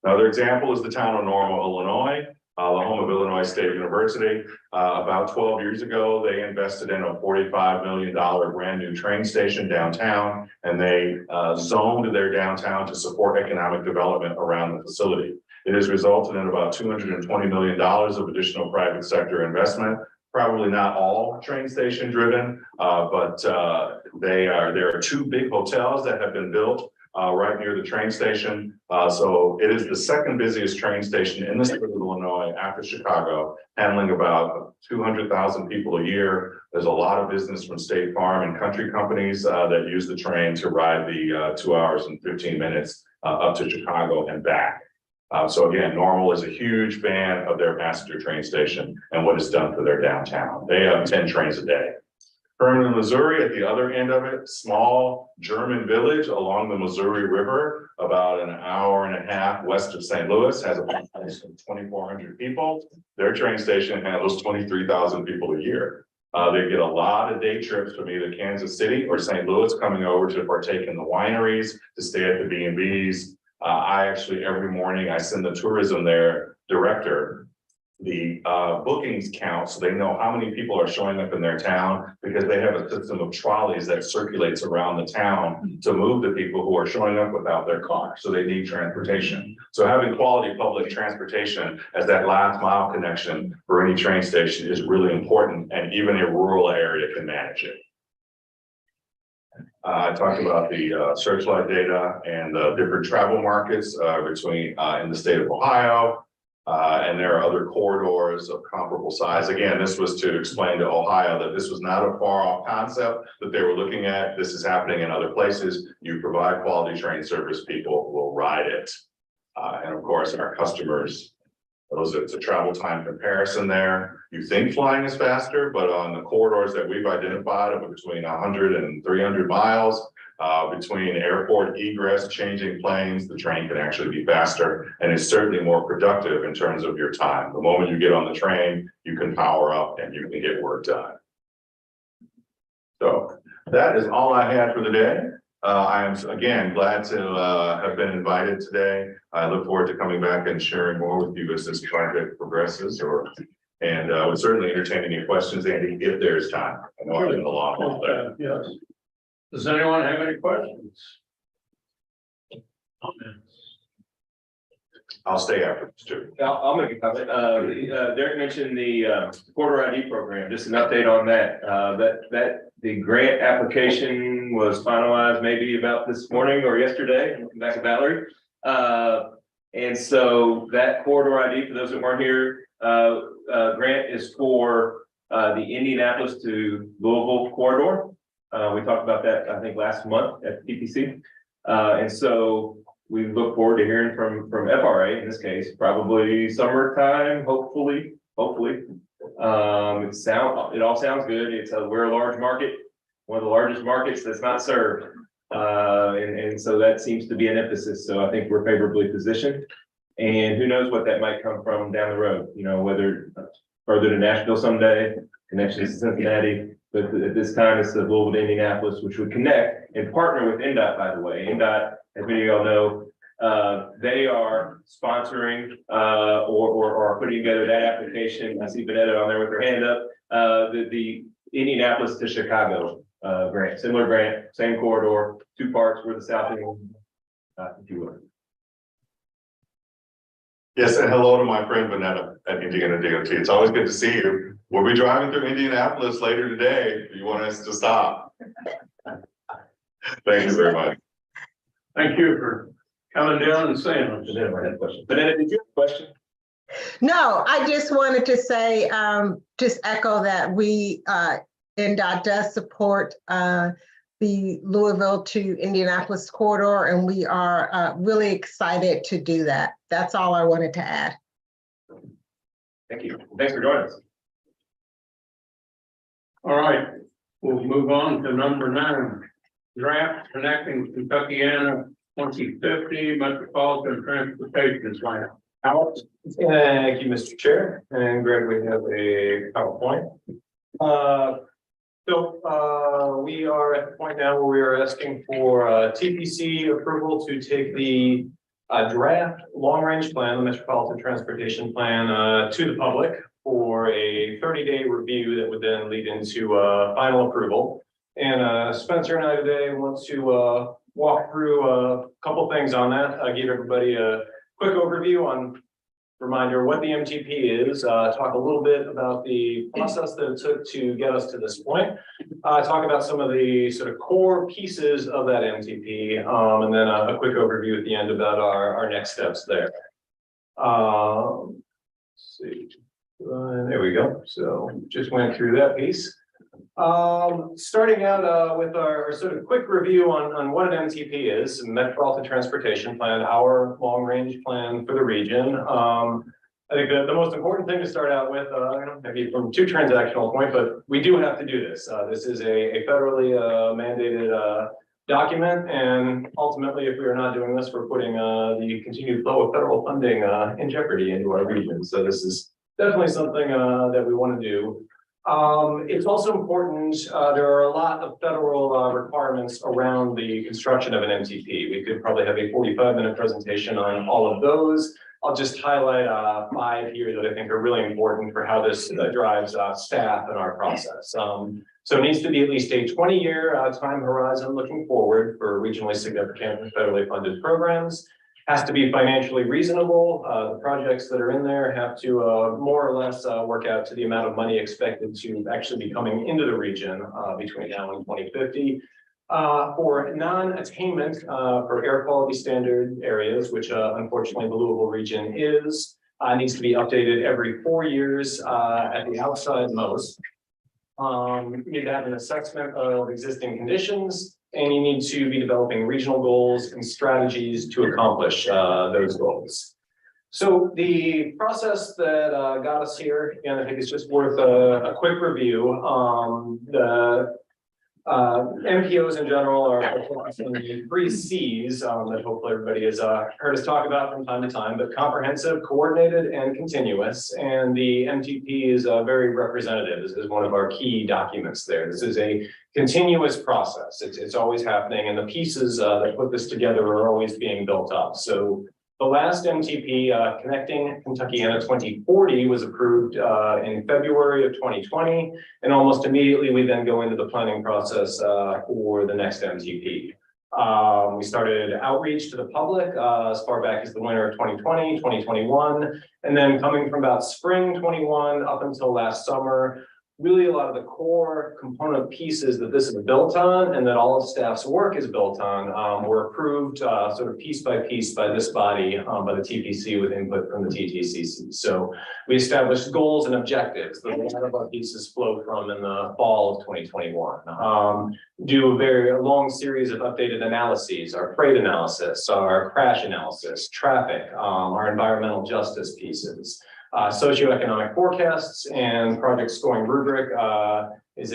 Another example is the town of Normal, Illinois, the home of Illinois State University. About 12 years ago, they invested in a $45 million brand new train station downtown, and they zoned their downtown to support economic development around the facility. It has resulted in about $220 million of additional private sector investment, probably not all train station driven, but there are two big hotels that have been built right near the train station. So it is the second busiest train station in the state of Illinois after Chicago, handling about 200,000 people a year. There's a lot of business from State Farm and country companies that use the train to ride the 2 hours and 15 minutes up to Chicago and back. So again, Normal is a huge fan of their passenger train station and what it's done for their downtown. They have 10 trains a day. Herman, Missouri, at the other end of it, small German village along the Missouri River, about an hour and a half west of St. Louis, has a population of 2,400 people. Their train station handles 23,000 people a year. They get a lot of day trips from either Kansas City or St. Louis coming over to partake in the wineries, to stay at the B&Bs. I actually, every morning, I send the tourism there director the bookings count, so they know how many people are showing up in their town, because they have a system of trolleys that circulates around the town to move the people who are showing up without their car. So they need transportation. So having quality public transportation as that last mile connection for any train station is really important, and even a rural area can manage it. I talked about the searchlight data and the different travel markets between in the state of Ohio. And there are other corridors of comparable size. Again, this was to explain to Ohio that this was not a far off concept that they were looking at. This is happening in other places. You provide quality train service, people will ride it. And of course, our customers, it's a travel time comparison there. You think flying is faster, but on the corridors that we've identified of between 100 and 300 miles, between airport egress, changing planes, the train can actually be faster, and it's certainly more productive in terms of your time. The moment you get on the train, you can power up and you can get work done. So that is all I had for the day. I am again glad to have been invited today. I look forward to coming back and sharing more with you as this project progresses, and would certainly entertain any questions, Andy, if there's time. I know I've been a long while. Yes. Does anyone have any questions? I'll stay after this too. I'll make a comment. Derek mentioned the quarter ID program, just an update on that. The grant application was finalized maybe about this morning or yesterday, back to Valerie. And so that corridor ID, for those that weren't here, grant is for the Indianapolis to Louisville corridor. We talked about that, I think, last month at PPC. And so we look forward to hearing from FRA in this case, probably summertime, hopefully. It all sounds good. We're a large market, one of the largest markets that's not served. And so that seems to be an emphasis. So I think we're favorably positioned, and who knows what that might come from down the road, whether further to Nashville someday, connections to Cincinnati. But at this time, it's the Louisville to Indianapolis, which would connect and partner with NDOT, by the way. NDOT, as many of y'all know, they are sponsoring or putting together that application. I see Vanetta on there with her hand up. The Indianapolis to Chicago grant, similar grant, same corridor, two parts, we're the south end, if you will. Yes, and hello to my friend Vanetta at Indiana DOT. It's always good to see you. We'll be driving through Indianapolis later today if you want us to stop. Thank you very much. Thank you for coming down and saying it. Vanetta, did you have a question? No, I just wanted to say, just echo that we, NDOT does support the Louisville to Indianapolis corridor, and we are really excited to do that. That's all I wanted to add. Thank you. Thanks for joining us. All right, we'll move on to number 9. Draft connecting Kentuckiana 2050 Metropolitan Transportation Plan. Alex? Thank you, Mr. Chair, and Greg, we have a PowerPoint. We are at the point now where we are asking for TPC approval to take the draft long-range plan, the Metropolitan Transportation Plan, to the public for a 30-day review that would then lead into final approval. And Spencer and I today want to walk through a couple things on that. I gave everybody a quick overview on reminder what the MTP is, talk a little bit about the process that it took to get us to this point, talk about some of the sort of core pieces of that MTP, and then a quick overview at the end about our next steps there. Let's see. There we go. So just went through that piece. Starting out with our sort of quick review on what an MTP is, Metropolitan Transportation Plan, our long-range plan for the region. I think the most important thing to start out with, maybe from too transactional point, but we do have to do this. This is a federally mandated document, and ultimately, if we are not doing this, we're putting the continued flow of federal funding in jeopardy into our region. So this is definitely something that we want to do. It's also important, there are a lot of federal requirements around the construction of an MTP. We could probably have a 45-minute presentation on all of those. I'll just highlight 5 here that I think are really important for how this drives staff in our process. So it needs to be at least a 20-year time horizon looking forward for regionally significant and federally funded programs. Has to be financially reasonable. The projects that are in there have to more or less work out to the amount of money expected to actually be coming into the region between now and 2050. For non-attainment for air quality standard areas, which unfortunately the Louisville region is, needs to be updated every 4 years at the outside most. You need to have an assessment of existing conditions, and you need to be developing regional goals and strategies to accomplish those goals. So the process that got us here, and I think it's just worth a quick review. The MPOs in general are focusing on the 3 C's that hopefully everybody has heard us talk about from time to time, but comprehensive, coordinated, and continuous. And the MTP is very representative. This is one of our key documents there. This is a continuous process. It's always happening, and the pieces that put this together are always being built up. So the last MTP, Connecting Kentuckiana 2040, was approved in February of 2020, and almost immediately we then go into the planning process for the next MTP. We started outreach to the public as far back as the winter of 2020, 2021, and then coming from about spring 21 up until last summer, really a lot of the core component pieces that this is built on and that all of staff's work is built on were approved sort of piece by this body by the TPC with input from the TTCC. So we established goals and objectives that a lot of our pieces flow from in the fall of 2021. Do a very long series of updated analyses, our freight analysis, our crash analysis, traffic, our environmental justice pieces. Socioeconomic forecasts and project scoring rubric is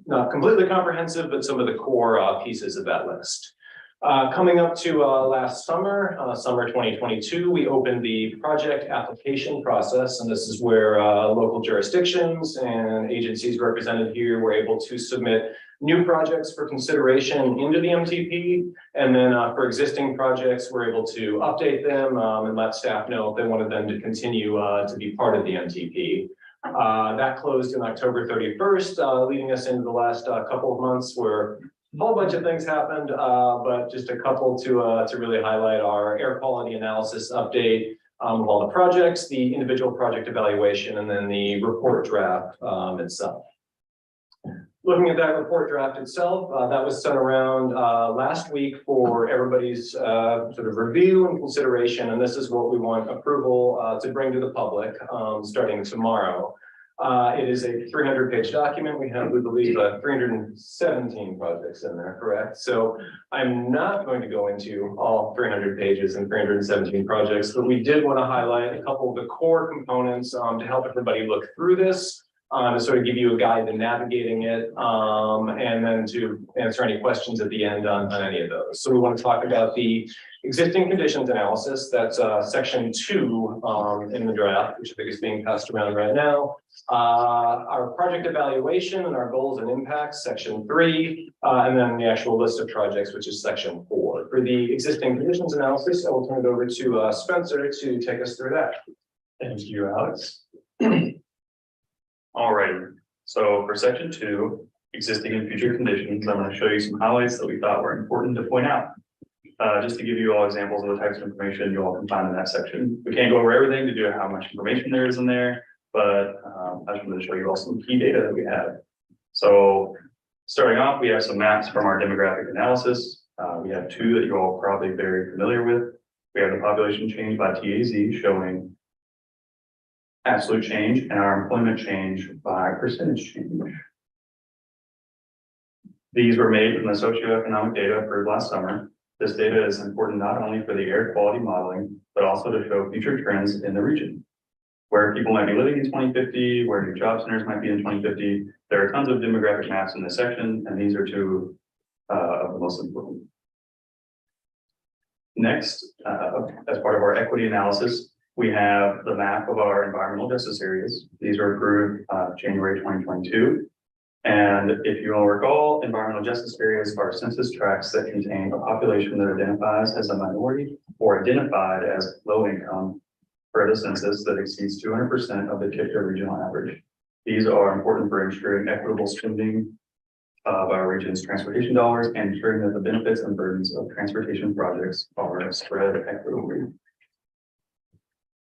not completely comprehensive, but some of the core pieces of that list. Coming up to last summer, summer 2022, we opened the project application process, and this is where local jurisdictions and agencies represented here were able to submit new projects for consideration into the MTP, and then for existing projects, we're able to update them and let staff know if they wanted them to continue to be part of the MTP. That closed in October 31st, leading us into the last couple of months where a whole bunch of things happened, but just a couple to really highlight our air quality analysis update of all the projects, the individual project evaluation, and then the report draft itself. Looking at that report draft itself, that was sent around last week for everybody's sort of review and consideration, and this is what we want approval to bring to the public starting tomorrow. It is a 300-page document. We have, we believe, 317 projects in there, correct? So I'm not going to go into all 300 pages and 317 projects, but we did want to highlight a couple of the core components to help everybody look through this. To sort of give you a guide to navigating it, and then to answer any questions at the end on any of those. So we want to talk about the existing conditions analysis. That's section 2 in the draft, which I think is being passed around right now. Our project evaluation and our goals and impacts, section 3, and then the actual list of projects, which is section 4. For the existing conditions analysis, I will turn it over to Spencer to take us through that. Thank you, Alex. All right, so for section 2, existing and future conditions, I'm going to show you some highlights that we thought were important to point out. just to give you all examples of the types of information you all can find in that section. We can't go over everything to do how much information there is in there, but I just wanted to show you all some key data that we have. So starting off, we have some maps from our demographic analysis. We have two that you're all probably very familiar with. We have the population change by TAZ showing absolute change and our employment change by percentage change. These were made from the socioeconomic data approved last summer. This data is important not only for the air quality modeling, but also to show future trends in the region. Where people might be living in 2050, where new job centers might be in 2050. There are tons of demographic maps in this section, and these are two of the most important. Next, as part of our equity analysis, we have the map of our environmental justice areas. These were approved January 2022. And if you will recall, environmental justice areas are census tracts that contain a population that identifies as a minority or identified as low income per the census that exceeds 200% of the TIFTA regional average. These are important for ensuring equitable spending of our region's transportation dollars and ensuring that the benefits and burdens of transportation projects are spread equitably.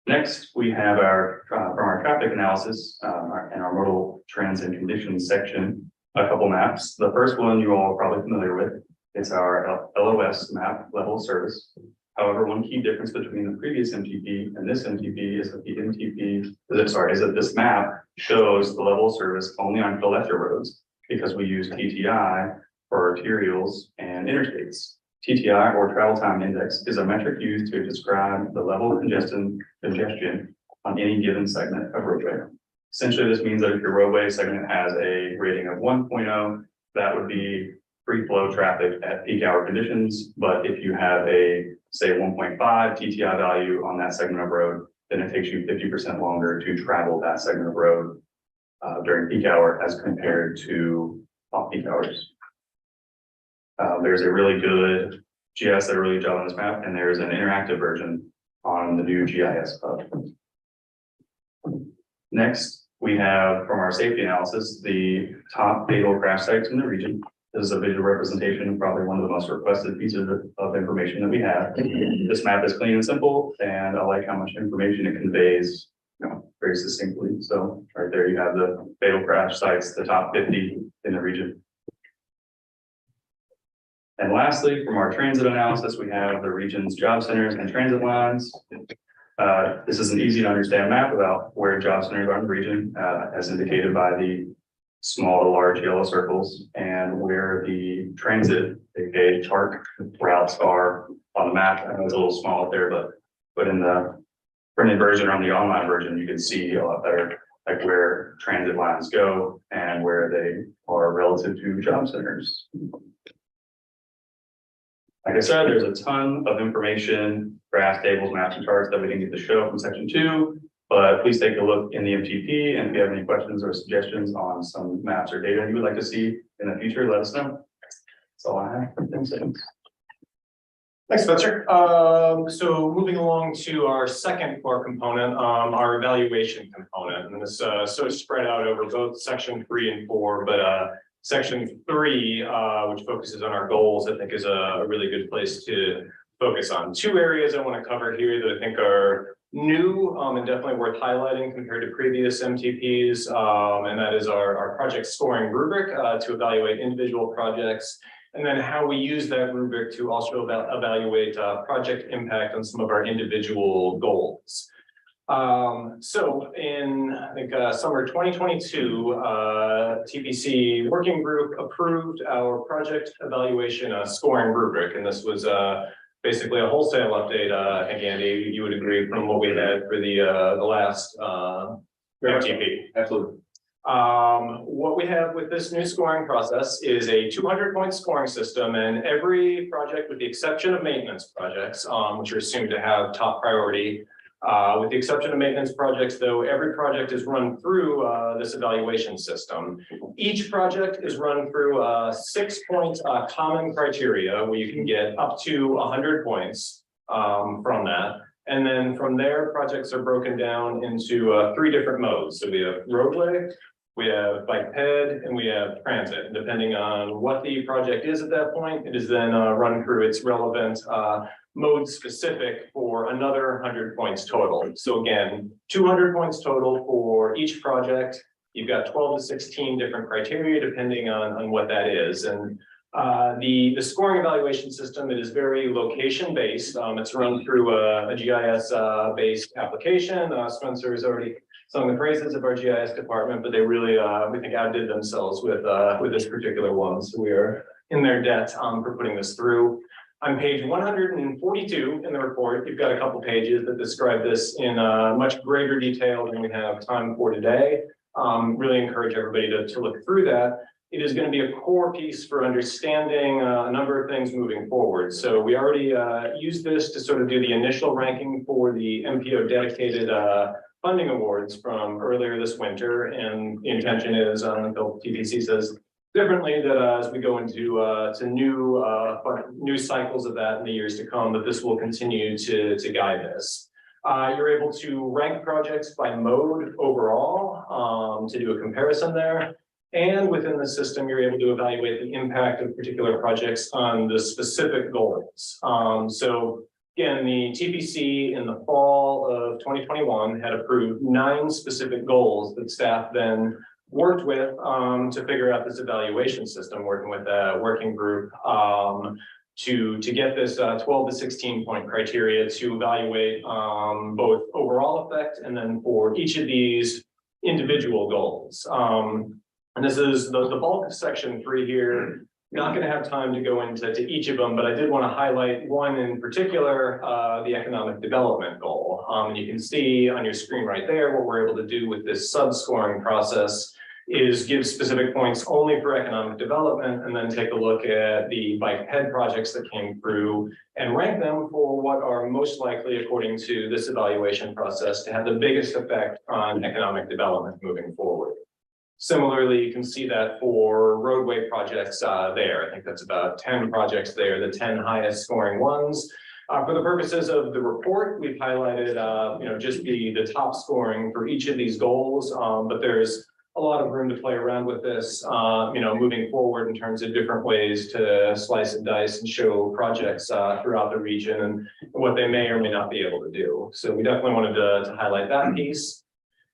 Next, we have our from our traffic analysis and our modal trends and conditions section, a couple maps. The first one you all are probably familiar with. It's our LOS map, level of service. However, one key difference between the previous MTP and this MTP is that is that this map shows the level of service only on collector roads because we use TTI for arterials and interstates. TTI, or travel time index, is a metric used to describe the level of congestion on any given segment of roadway. Essentially, this means that if your roadway segment has a rating of 1.0, that would be free flow traffic at peak hour conditions. But if you have a, say, 1.5 TTI value on that segment of road, then it takes you 50% longer to travel that segment of road during peak hour as compared to off-peak hours. There's a really good GIS that really good job on this map, and there's an interactive version on the new GIS hub. Next, we have from our safety analysis, the top fatal crash sites in the region. This is a visual representation of probably one of the most requested pieces of information that we have. This map is clean and simple, and I like how much information it conveys, very succinctly. So right there, you have the fatal crash sites, the top 50 in the region. And lastly, from our transit analysis, we have the region's job centers and transit lines. This is an easy to understand map about where job centers are in the region, as indicated by the small to large yellow circles, and where the transit, aka TARC routes are on the map. I know it's a little small up there, but in the printed version or on the online version, you can see a lot better, like where transit lines go and where they are relative to job centers. Like I said, there's a ton of information, graphs, tables, maps, and charts that we didn't get to show from section 2, but please take a look in the MTP, and if you have any questions or suggestions on some maps or data you would like to see in the future, let us know. That's all I have. Thanks. Thanks, Spencer. So moving along to our second core component, our evaluation component, and this sort of spread out over both section 3 and 4, but section 3, which focuses on our goals, I think is a really good place to focus on. Two areas I want to cover here that I think are new and definitely worth highlighting compared to previous MTPs, and that is our project scoring rubric to evaluate individual projects, and then how we use that rubric to also evaluate project impact on some of our individual goals. So in, I think, summer 2022, TPC working group approved our project evaluation scoring rubric, and this was basically a wholesale update. I think, Andy, you would agree from what we had for the last MTP. Absolutely. What we have with this new scoring process is a 200-point scoring system, and every project, with the exception of maintenance projects, which are assumed to have top priority, with the exception of maintenance projects, though, every project is run through this evaluation system. Each project is run through 6-point common criteria where you can get up to 100 points from that. And then from there, projects are broken down into 3 different modes. So we have roadway, we have bike ped, and we have transit. And depending on what the project is at that point, it is then run through its relevant mode specific for another 100 points total. So again, 200 points total for each project. You've got 12 to 16 different criteria depending on what that is. And the scoring evaluation system, it is very location based. It's run through a GIS based application. Spencer has already sung the praises of our GIS department, but they really, we think, outdid themselves with this particular one. So we are in their debt for putting this through. On page 142 in the report, you've got a couple pages that describe this in much greater detail than we have time for today. Really encourage everybody to look through that. It is going to be a core piece for understanding a number of things moving forward. So we already used this to sort of do the initial ranking for the MPO dedicated funding awards from earlier this winter. And the intention is, until TPC says differently, that as we go into new cycles of that in the years to come, that this will continue to guide this. You're able to rank projects by mode overall to do a comparison there. And within the system, you're able to evaluate the impact of particular projects on the specific goals. So again, the TPC in the fall of 2021 had approved 9 specific goals that staff then worked with to figure out this evaluation system, working with a working group to get this 12 to 16 point criteria to evaluate both overall effect and then for each of these individual goals. And this is the bulk of section 3 here. Not going to have time to go into each of them, but I did want to highlight one in particular, the economic development goal. And you can see on your screen right there what we're able to do with this sub-scoring process is give specific points only for economic development and then take a look at the bike ped projects that came through and rank them for what are most likely, according to this evaluation process, to have the biggest effect on economic development moving forward. Similarly, you can see that for roadway projects there. I think that's about 10 projects there, the 10 highest scoring ones. For the purposes of the report, we've highlighted just the top scoring for each of these goals, but there's a lot of room to play around with this, moving forward in terms of different ways to slice and dice and show projects throughout the region and what they may or may not be able to do. So we definitely wanted to highlight that piece.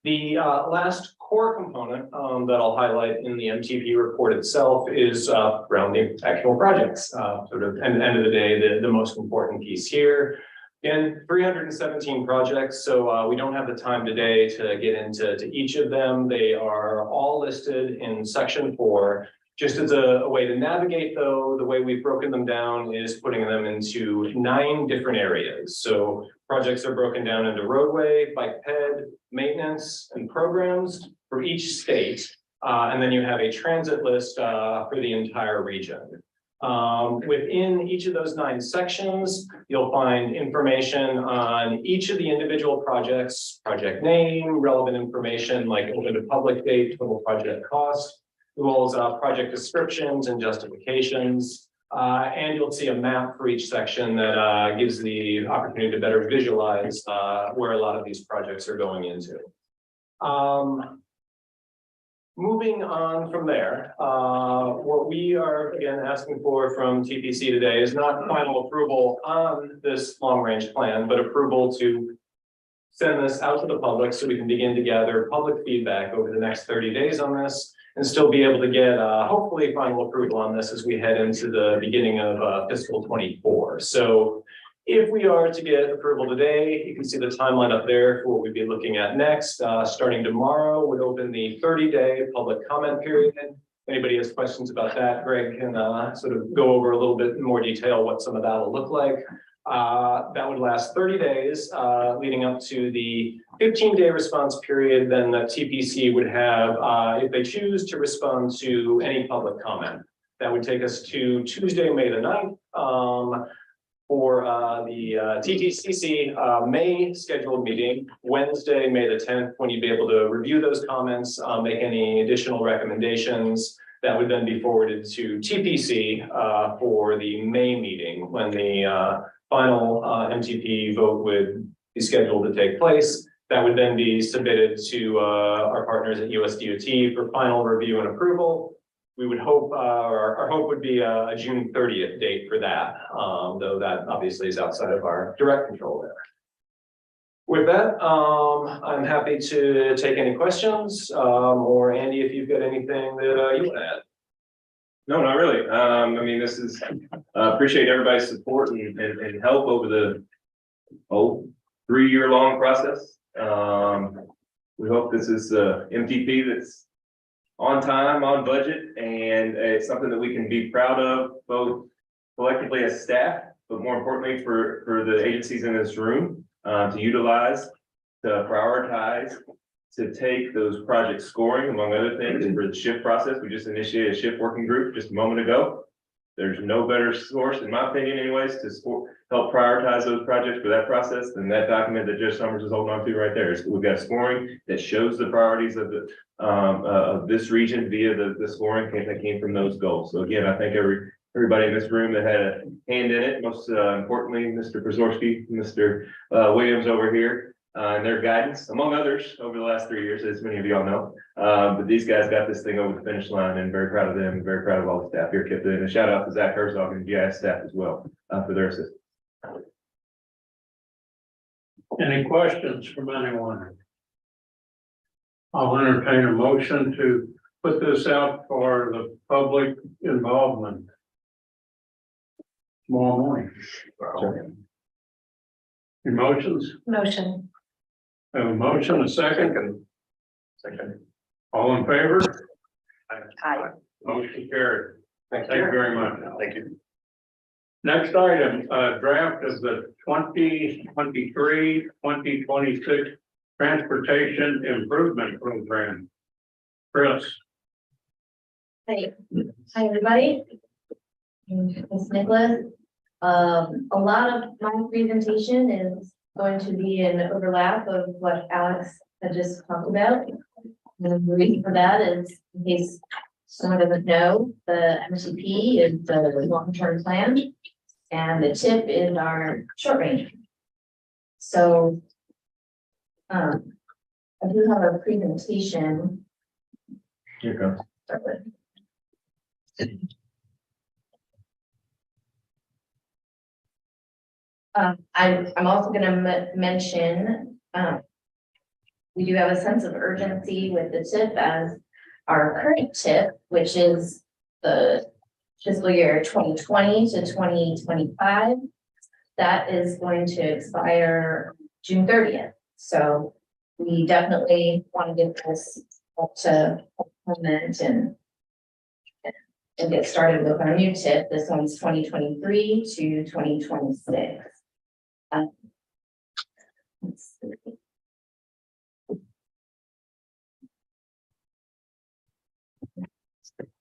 The last core component that I'll highlight in the MTP report itself is around the actual projects, sort of at the end of the day, the most important piece here. Again, 317 projects, so we don't have the time today to get into each of them. They are all listed in section 4. Just as a way to navigate, though, the way we've broken them down is putting them into 9 different areas. So projects are broken down into roadway, bike ped, maintenance, and programs for each state. And then you have a transit list for the entire region. Within each of those 9 sections, you'll find information on each of the individual projects, project name, relevant information like open to public date, total project cost, as well as project descriptions and justifications. And you'll see a map for each section that gives the opportunity to better visualize where a lot of these projects are going into. Moving on from there, what we are again asking for from TPC today is not final approval on this long-range plan, but approval to send this out to the public so we can begin to gather public feedback over the next 30 days on this and still be able to get hopefully final approval on this as we head into the beginning of fiscal 24. So if we are to get approval today, you can see the timeline up there for what we'd be looking at next. Starting tomorrow would open the 30-day public comment period. If anybody has questions about that, Greg can sort of go over a little bit more detail what some of that will look like. That would last 30 days, leading up to the 15-day response period. Then the TPC would have, if they choose to respond to any public comment, that would take us to Tuesday, May the 9th. For the TTCC May scheduled meeting, Wednesday, May the 10th, when you'd be able to review those comments, make any additional recommendations that would then be forwarded to TPC for the May meeting when the final MTP vote would be scheduled to take place. That would then be submitted to our partners at USDOT for final review and approval. We would hope, our hope would be a June 30th date for that, though that obviously is outside of our direct control there. With that, I'm happy to take any questions, or Andy, if you've got anything that you want to add. No, not really. I mean, this is, appreciate everybody's support and help over the 3-year long process. We hope this is a MTP that's on time, on budget, and it's something that we can be proud of, both collectively as staff, but more importantly for the agencies in this room, to utilize, to prioritize, to take those project scoring, among other things, and for the shift process. We just initiated a shift working group just a moment ago. There's no better source, in my opinion anyways, to help prioritize those projects for that process than that document that Judge Summers is holding on to right there. We've got scoring that shows the priorities of the of this region via the scoring that came from those goals. So again, I thank everybody in this room that had a hand in it. Most importantly, Mr. Prozorski, Mr. Williams over here. And their guidance, among others, over the last 3 years, as many of you all know. But these guys got this thing over the finish line, and very proud of them, and very proud of all the staff here, Kip. And a shout out to Zach Herzog and GIS staff as well for their assistance. Any questions from anyone? I'll entertain a motion to put this out for the public involvement tomorrow morning. Emotions? Motion. Have a motion, a second? Second. All in favor? Aye. Motion carried. Thank Thank you very much. Thank you. Next item, draft of the 2023-2026 Transportation Improvement Program. Chris. Hey, hi, everybody. Ms. Nicholas. A lot of my presentation is going to be an overlap of what Alex had just talked about. And the reason for that is, in case someone doesn't know, the MTP is the long-term plan, and the TIP is our short range. So, I do have a presentation. Here it comes. Start with. I'm also going to mention, we do have a sense of urgency with the TIP as our current TIP, which is the fiscal year 2020 to 2025. That is going to expire June 30th. So we definitely want to get this up to implement and get started with our new TIP. This one's 2023 to 2026. Let's see.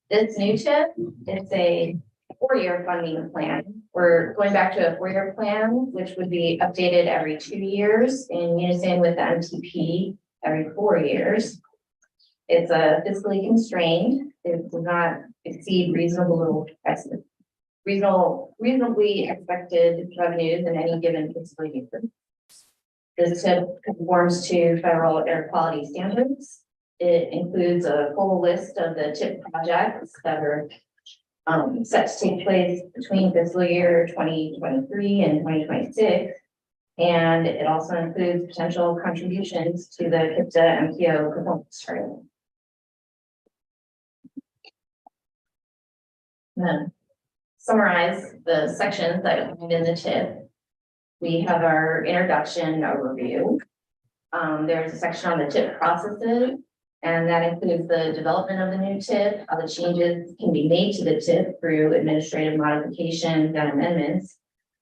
This new TIP, it's a 4-year funding plan. We're going back to a 4-year plan, which would be updated every 2 years in unison with the MTP every 4 years. It's fiscally constrained. It does not exceed reasonably expected revenues in any given fiscal year. This TIP conforms to federal air quality standards. It includes a full list of the TIP projects that are set to take place between fiscal year 2023 and 2026. And it also includes potential contributions to the KIPTA MPO performance target. Then summarize the sections that are in the TIP. We have our introduction overview. There's a section on the TIP processes, and that includes the development of the new TIP, how the changes can be made to the TIP through administrative modifications and amendments,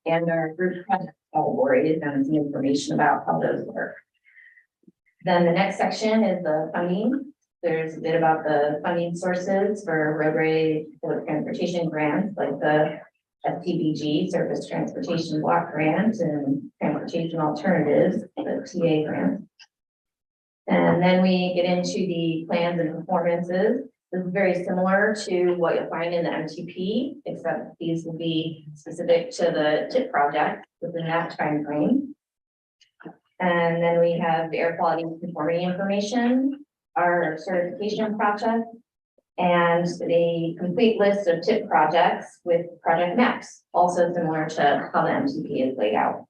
and our group project categories and some information about how those work. Then the next section is the funding. There's a bit about the funding sources for roadway public transportation grants, like the STBG, Surface Transportation Block Grant, and Transportation Alternatives, the TA grant. And then we get into the plans and performances. This is very similar to what you'll find in the MTP, except these will be specific to the TIP project within that time frame. And then we have the air quality conformity information, our certification project, and the complete list of TIP projects with project maps, also similar to how the MTP is laid out.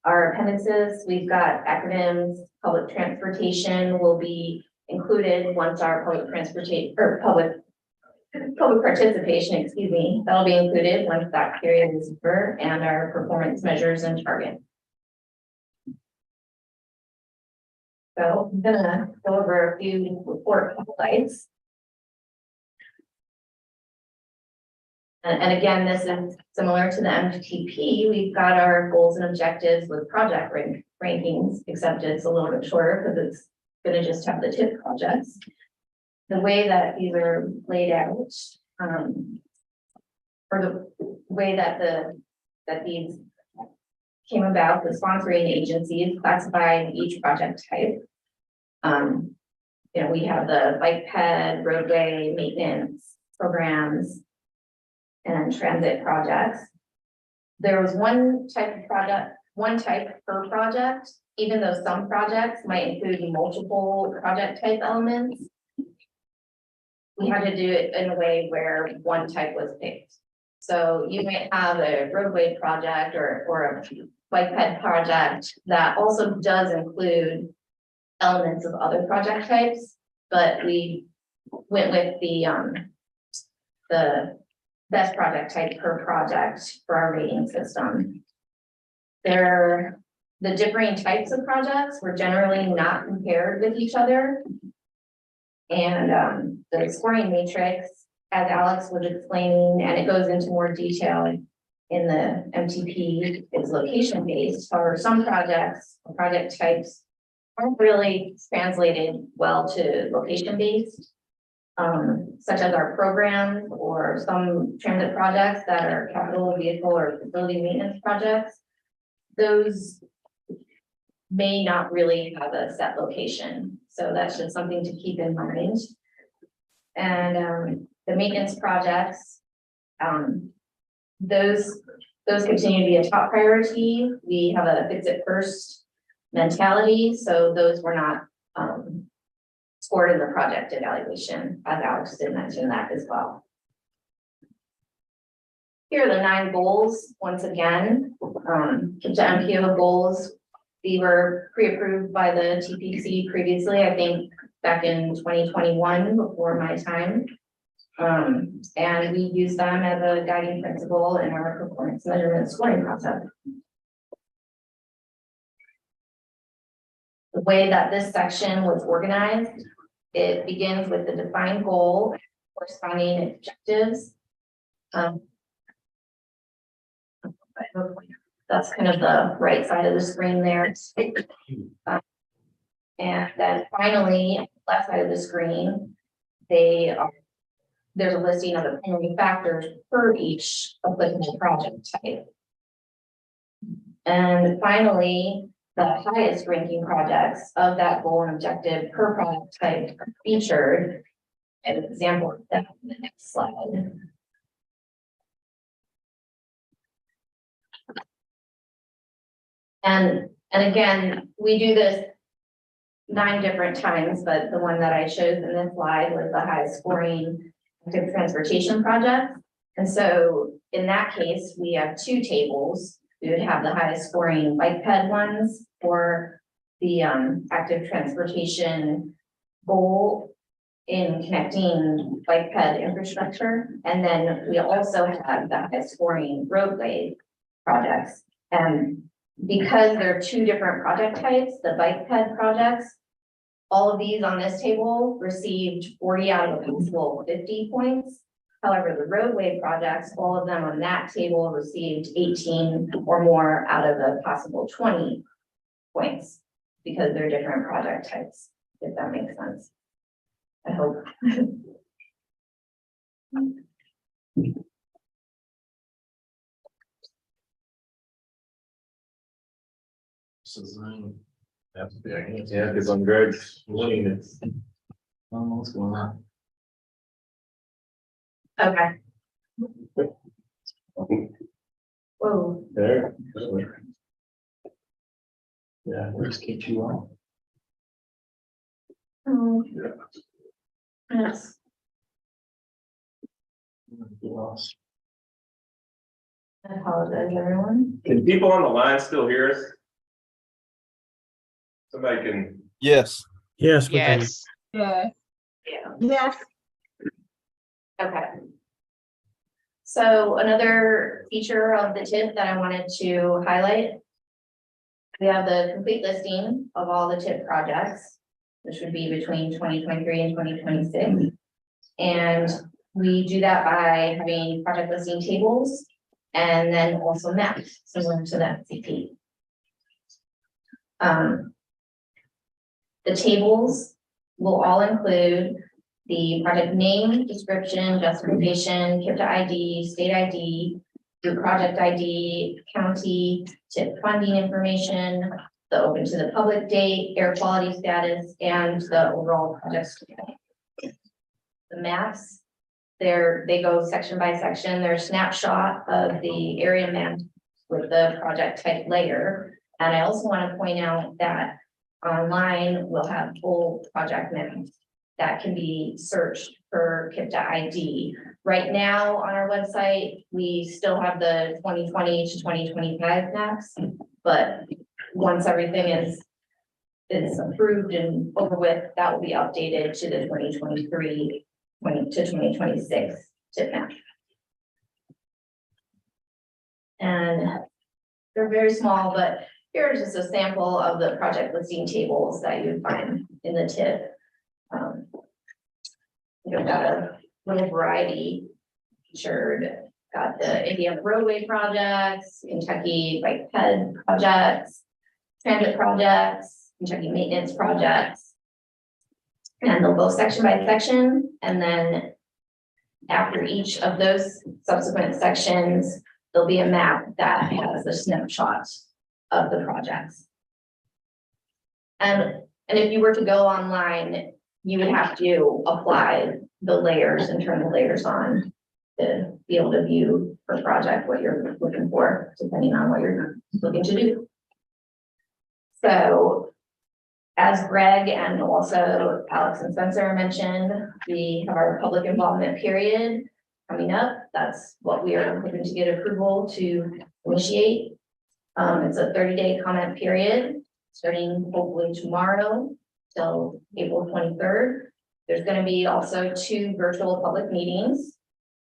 Our appendices, we've got acronyms, public transportation will be included once our public transportation, or public participation, excuse me, that'll be included once that period is over, and our performance measures and target. So I'm gonna go over a few report highlights. And again, this is similar to the MTP. We've got our goals and objectives with project rankings, except it's a little bit shorter because it's gonna just have the TIP projects. The way that these are laid out, or the way that these came about, the sponsoring agencies classifying each project type. You know, we have the bike ped, roadway maintenance programs, and transit projects. There was one type of product, one type per project, even though some projects might include multiple project type elements. We had to do it in a way where one type was picked. So you might have a roadway project or a bike ped project that also does include elements of other project types, but we went with the best project type per project for our rating system. The differing types of projects were generally not compared with each other. And the scoring matrix, as Alex was explaining, and it goes into more detail in the MTP, is location based. However, some projects or project types aren't really translated well to location based. Such as our programs or some transit projects that are capital vehicle or facility maintenance projects. Those may not really have a set location. So that's just something to keep in mind. And the maintenance projects, those continue to be a top priority. We have a fix it first mentality. So those were not scored in the project evaluation, as Alex did mention that as well. Here are the 9 goals. Once again, the MPO goals, they were pre-approved by the TPC previously, I think back in 2021, before my time. And we use them as a guiding principle in our performance measurement scoring process. The way that this section was organized, it begins with the defined goal, corresponding objectives. That's kind of the right side of the screen there. And then finally, left side of the screen, there's a listing of the primary factors for each applicable project type. And finally, the highest ranking projects of that goal and objective per project type are featured. An example of that in the next slide. And again, we do this 9 different times, but the one that I chose in this slide was the highest scoring active transportation project. And so in that case, we have 2 tables. We would have the highest scoring bike ped ones for the active transportation goal in connecting bike ped infrastructure. And then we also have the highest scoring roadway projects. And because there are 2 different project types, the bike ped projects, all of these on this table received 40 out of a possible 50 points. However, the roadway projects, all of them on that table received 18 or more out of a possible 20 points because they're different project types, if that makes sense. I hope. Yeah, because on Greg's lane, it's. What's going on? Okay. Whoa. There. Yeah. Let's get you on. Yes. I apologize, everyone. Can people on the line still hear us? Somebody can, Yes. Yes. Yes. Yeah. Yeah. Yes. Okay. So another feature of the TIP that I wanted to highlight. We have the complete listing of all the TIP projects, which would be between 2023 and 2026. And we do that by having project listing tables and then also maps similar to that CP. The tables will all include the project name, description, justification, KIPTA ID, state ID, the project ID, county, TIP funding information, the open to the public date, air quality status, and the overall project schedule. The maps, they go section by section. They're a snapshot of the area map with the project type layer. And I also want to point out that online we'll have full project maps that can be searched for KIPTA ID. Right now on our website, we still have the 2020 to 2025 maps, but once everything is approved and over with, that will be updated to the 2023 to 2026 TIP map. And they're very small, but here's just a sample of the project listing tables that you would find in the TIP. We've got a little variety featured. Got the Indiana roadway projects, Kentucky bike ped projects, transit projects, Kentucky maintenance projects. And they'll go section by section, and then after each of those subsequent sections, there'll be a map that has a snapshot of the projects. And if you were to go online, you would have to apply the layers and turn the layers on to be able to view per project what you're looking for, depending on what you're looking to do. So as Greg and also Alex and Spencer mentioned, we have our public involvement period coming up. That's what we are hoping to get approval to initiate. It's a 30-day comment period, starting hopefully tomorrow till April 23rd. There's going to be also 2 virtual public meetings.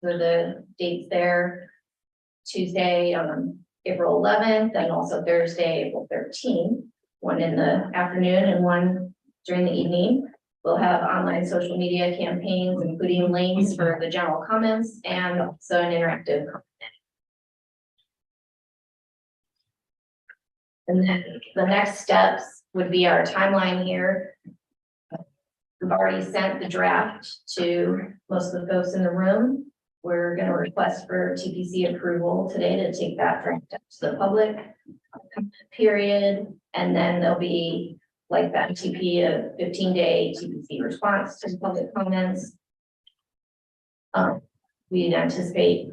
So the dates there, Tuesday on April 11th and also Thursday, April 13th, one in the afternoon and one during the evening. We'll have online social media campaigns, including links for the general comments and also an interactive comment. And then the next steps would be our timeline here. We've already sent the draft to most of the folks in the room. We're going to request for TPC approval today to take that draft up to the public period. And then there'll be, like that TP, a 15-day TPC response to public comments. We'd anticipate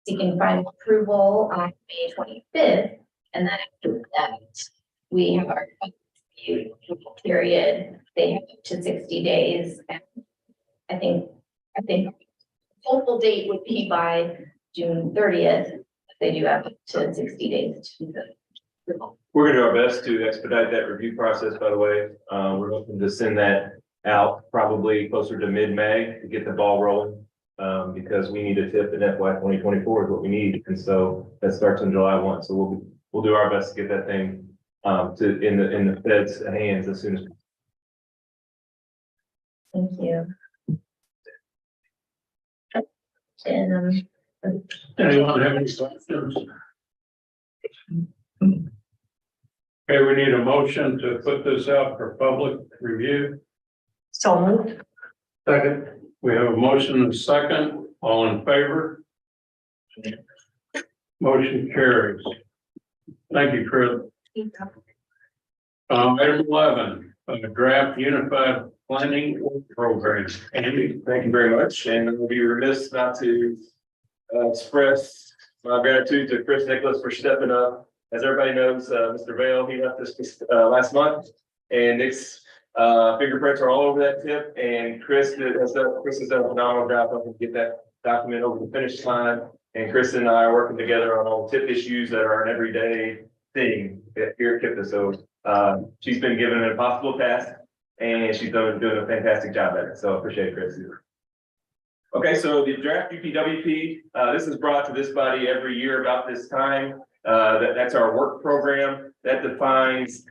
seeking final approval on May 25th. And then after that, we have our review period. They have up to 60 days. And I think hopeful date would be by June 30th. They do have up to 60 days to do the approval. we're gonna do our best to expedite that review process, by the way. We're hoping to send that out probably closer to mid-May to get the ball rolling. Because we need a TIP in FY 2024 is what we need. And so that starts on July 1. So we'll do our best to get that thing in the Fed's hands as soon as. Thank you. And Anyone have any questions? Okay, we need a motion to put this out for public review. So moved. Second. We have a motion and a second. All in favor? Motion carries. Thank you, Chris. Item 11, draft unified planning program. Andy? Thank you very much, and we'll be remiss not to express my gratitude to Chris Nicholas for stepping up as everybody knows, Mr. Vale, he left us last month. And Nick's fingerprints are all over that tip, and Chris has done a phenomenal job helping get that document over the finish line. And Chris and I are working together on all tip issues that are an everyday thing here at KIPTA. So she's been given an impossible task, and she's doing a fantastic job at it. So I appreciate it, Chris. Okay, so the draft UPWP, this is brought to this body every year about this time. That's our work program that defines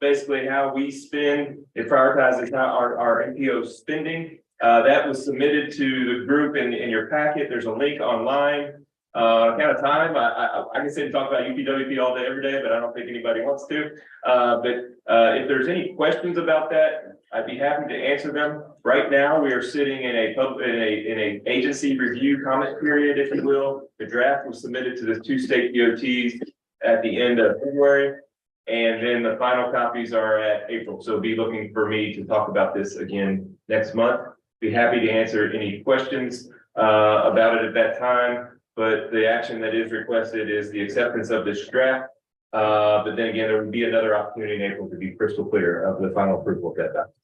basically how we spend. It prioritizes how our NPO spending. That was submitted to the group in your packet. There's a link online. Kind of time, I can sit and talk about UPWP all day, every day, but I don't think anybody wants to. If there's any questions about that, I'd be happy to answer them. Right now, we are sitting in a agency review comment period, if you will. The draft was submitted to the 2 state DOTs at the end of February, and then the final copies are at April. So be looking for me to talk about this again next month. Be happy to answer any questions about it at that time. But the action that is requested is the acceptance of this draft. But then again, there would be another opportunity in April to be crystal clear of the final approval of that document.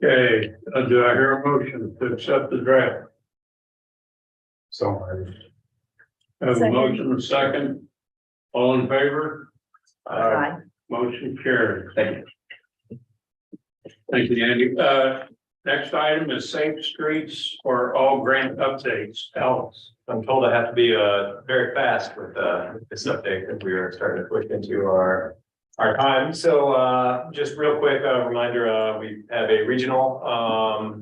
Okay, do I hear a motion to accept the draft? So. Have a motion, a second. All in favor? Aye. Motion carried. Thank you. Thank you, Andy. Next item is safe streets for all grant updates. Alex. I'm told I have to be very fast with this update because we are starting to push into our time. So just real quick, a reminder, we have a regional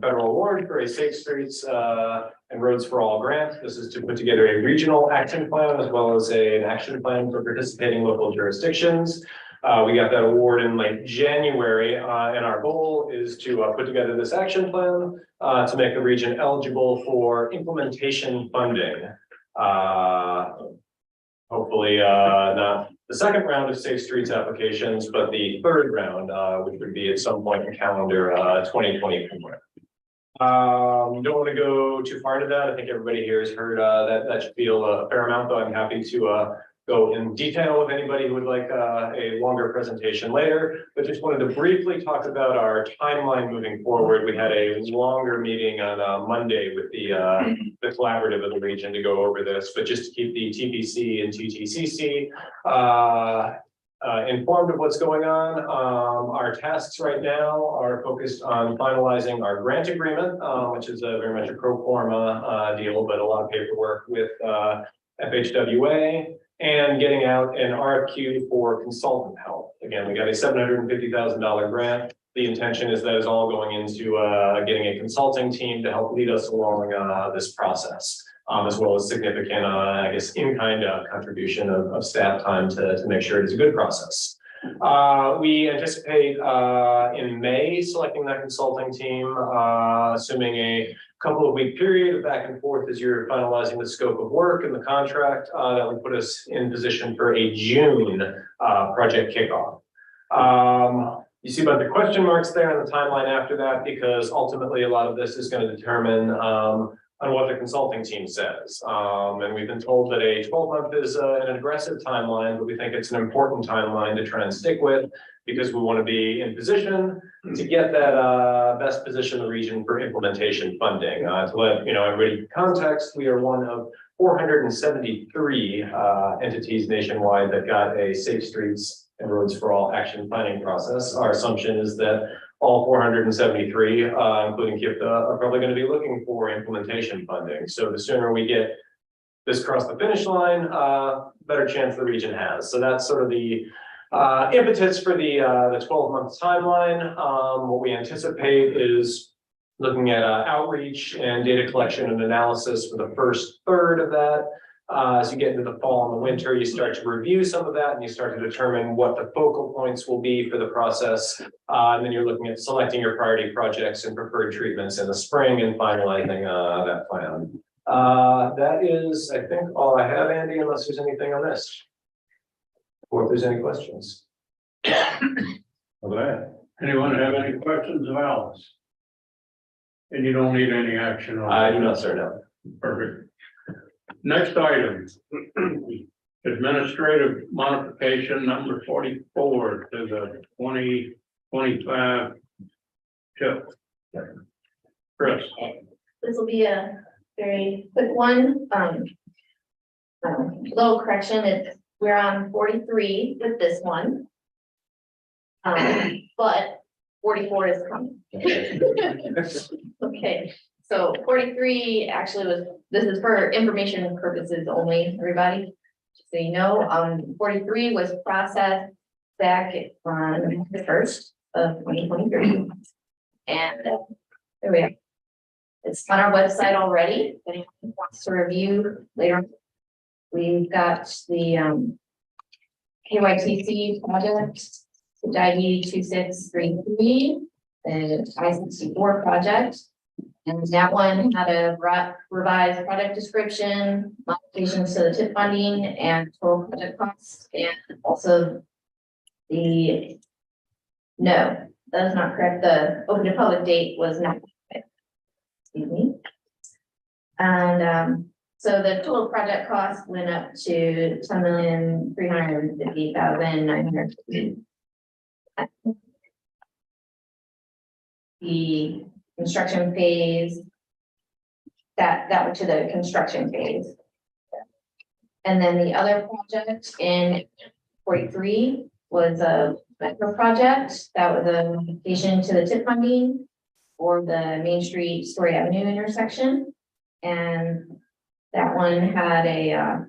federal award for a Safe Streets and Roads for All grant. This is to put together a regional action plan as well as an action plan for participating local jurisdictions. We got that award in late January, and our goal is to put together this action plan to make the region eligible for implementation funding. Hopefully not the second round of Safe Streets applications, but the third round, which would be at some point in calendar 2024. Don't want to go too far into that. I think everybody here has heard that should feel a fair amount, though I'm happy to go in detail with anybody who would like a longer presentation later, but just wanted to briefly talk about our timeline moving forward. We had a longer meeting on Monday with the collaborative of the region to go over this, but just to keep the TPC and TTCC informed of what's going on. Our tasks right now are focused on finalizing our grant agreement, which is very much a pro forma deal, but a lot of paperwork with FHWA. And getting out an RFQ for consultant help. Again, we got a $750,000 grant. The intention is that is all going into getting a consulting team to help lead us along this process, as well as significant, I guess, in-kind contribution of staff time to make sure it is a good process. We anticipate in May selecting that consulting team, assuming a couple of week period of back and forth as you're finalizing the scope of work and the contract. That would put us in position for a June project kickoff. You see about the question marks there and the timeline after that, because ultimately a lot of this is going to determine on what the consulting team says. And we've been told that a 12-month is an aggressive timeline, but we think it's an important timeline to try and stick with because we want to be in position to get that best position in the region for implementation funding. To let everybody context, we are one of 473 entities nationwide that got a Safe Streets and Roads for All action planning process. Our assumption is that all 473, including KIPTA, are probably going to be looking for implementation funding. So the sooner we get this across the finish line, better chance the region has. So that's sort of the impetus for the 12-month timeline. What we anticipate is looking at outreach and data collection and analysis for the first third of that. As you get into the fall and the winter, you start to review some of that and you start to determine what the focal points will be for the process. And then you're looking at selecting your priority projects and preferred treatments in the spring and finalizing that plan. That is, I think, all I have, Andy, unless there's anything on this. Or if there's any questions. Okay. Anyone have any questions of Alice? And you don't need any action on I do not, sir, no. Perfect. Next item. administrative modification number 44 to the 2025 tip. Chris. This will be a very quick one. Little correction, we're on 43 with this one. But 44 is coming. Okay, so 43 actually this is for information purposes only, everybody. Just so you know, 43 was processed back on the 1st of 2023. And there we are. It's on our website already. If anyone wants to review later, we've got the KYTC project, ID 2633, the I-64 project. And that one had a revised product description, modifications to the TIP funding and total project costs, and also no, that is not correct. The open to public date was not. Excuse me. And so the total project cost went up to $10,350,950. The construction phase, that went to the construction phase. And then the other project in 43 was a metro project. That was a modification to the TIP funding for the Main Street Story Avenue intersection. And that one had a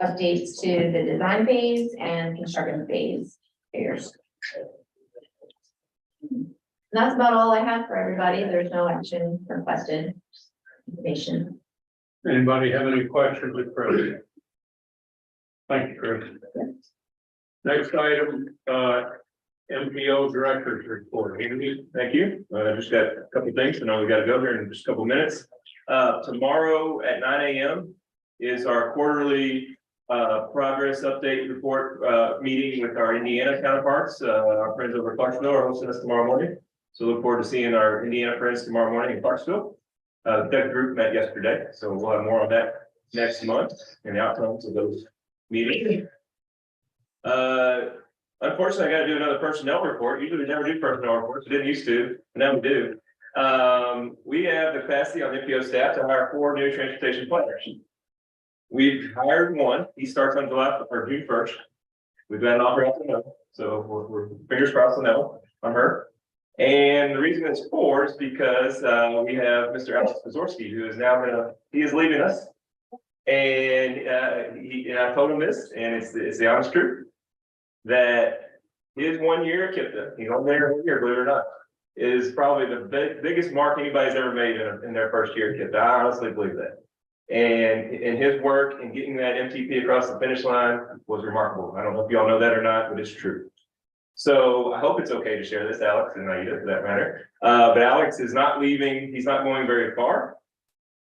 updates to the design phase and construction phase figures. That's about all I have for everybody. There's no action requested information. Anybody have any questions with Chris? Thank you, Chris. Next item, MPO Director's Report. Andy? Thank you. I just got a couple things, and I we got to go here in just a couple minutes. Tomorrow at 9 a.m. is our quarterly progress update report meeting with our Indiana counterparts. Our friends over at Clarksville are hosting us tomorrow morning. So look forward to seeing our Indiana friends tomorrow morning in Clarksville. That group met yesterday, so we'll have more on that next month and the outcomes of those meetings. Unfortunately, I got to do another personnel report. Usually we never do personnel reports. We didn't used to, but now we do. We have the capacity on the MPO staff to hire 4 new transportation planners. We've hired one. He starts on June 1st. We've got an offer out to know, so we're fingers crossed on that one, on her. And the reason it's 4 is because we have Mr. Alex Pazorski, who is now he is leaving us. And I told him this, and it's the honest truth, that his 1 year at KIPTA, he's on there every year, believe it or not, is probably the biggest mark anybody's ever made in their first year at KIPTA. I honestly believe that. And in his work in getting that MTP across the finish line was remarkable. I don't know if y'all know that or not, but it's true. So I hope it's okay to share this, Alex, and Aida for that matter. But Alex is not leaving. He's not going very far.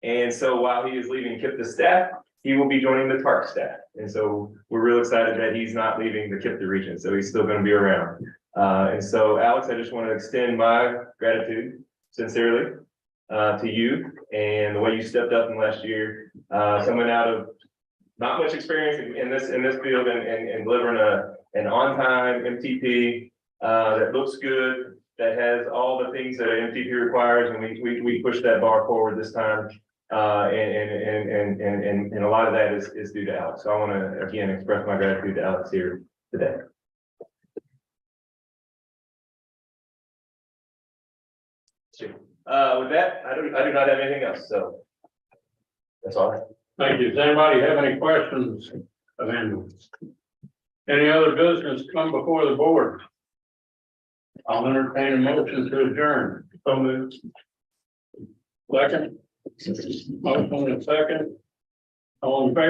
And so while he is leaving KIPTA staff, he will be joining the TARC staff. And so we're real excited that he's not leaving the KIPTA region. So he's still going to be around. And so Alex, I just want to extend my gratitude sincerely to you and the way you stepped up in the last year, coming out of not much experience in this field and delivering an on-time MTP that looks good, that has all the things that an MTP requires, and we push that bar forward this time. And a lot of that is due to Alex. So I want to again express my gratitude to Alex here today. With that, I do not have anything else. So that's all. Thank you. Does anybody have any questions of Andrew? Any other business come before the board? I'll entertain a motion to adjourn. So moved. Second. Motion and second. All in favor?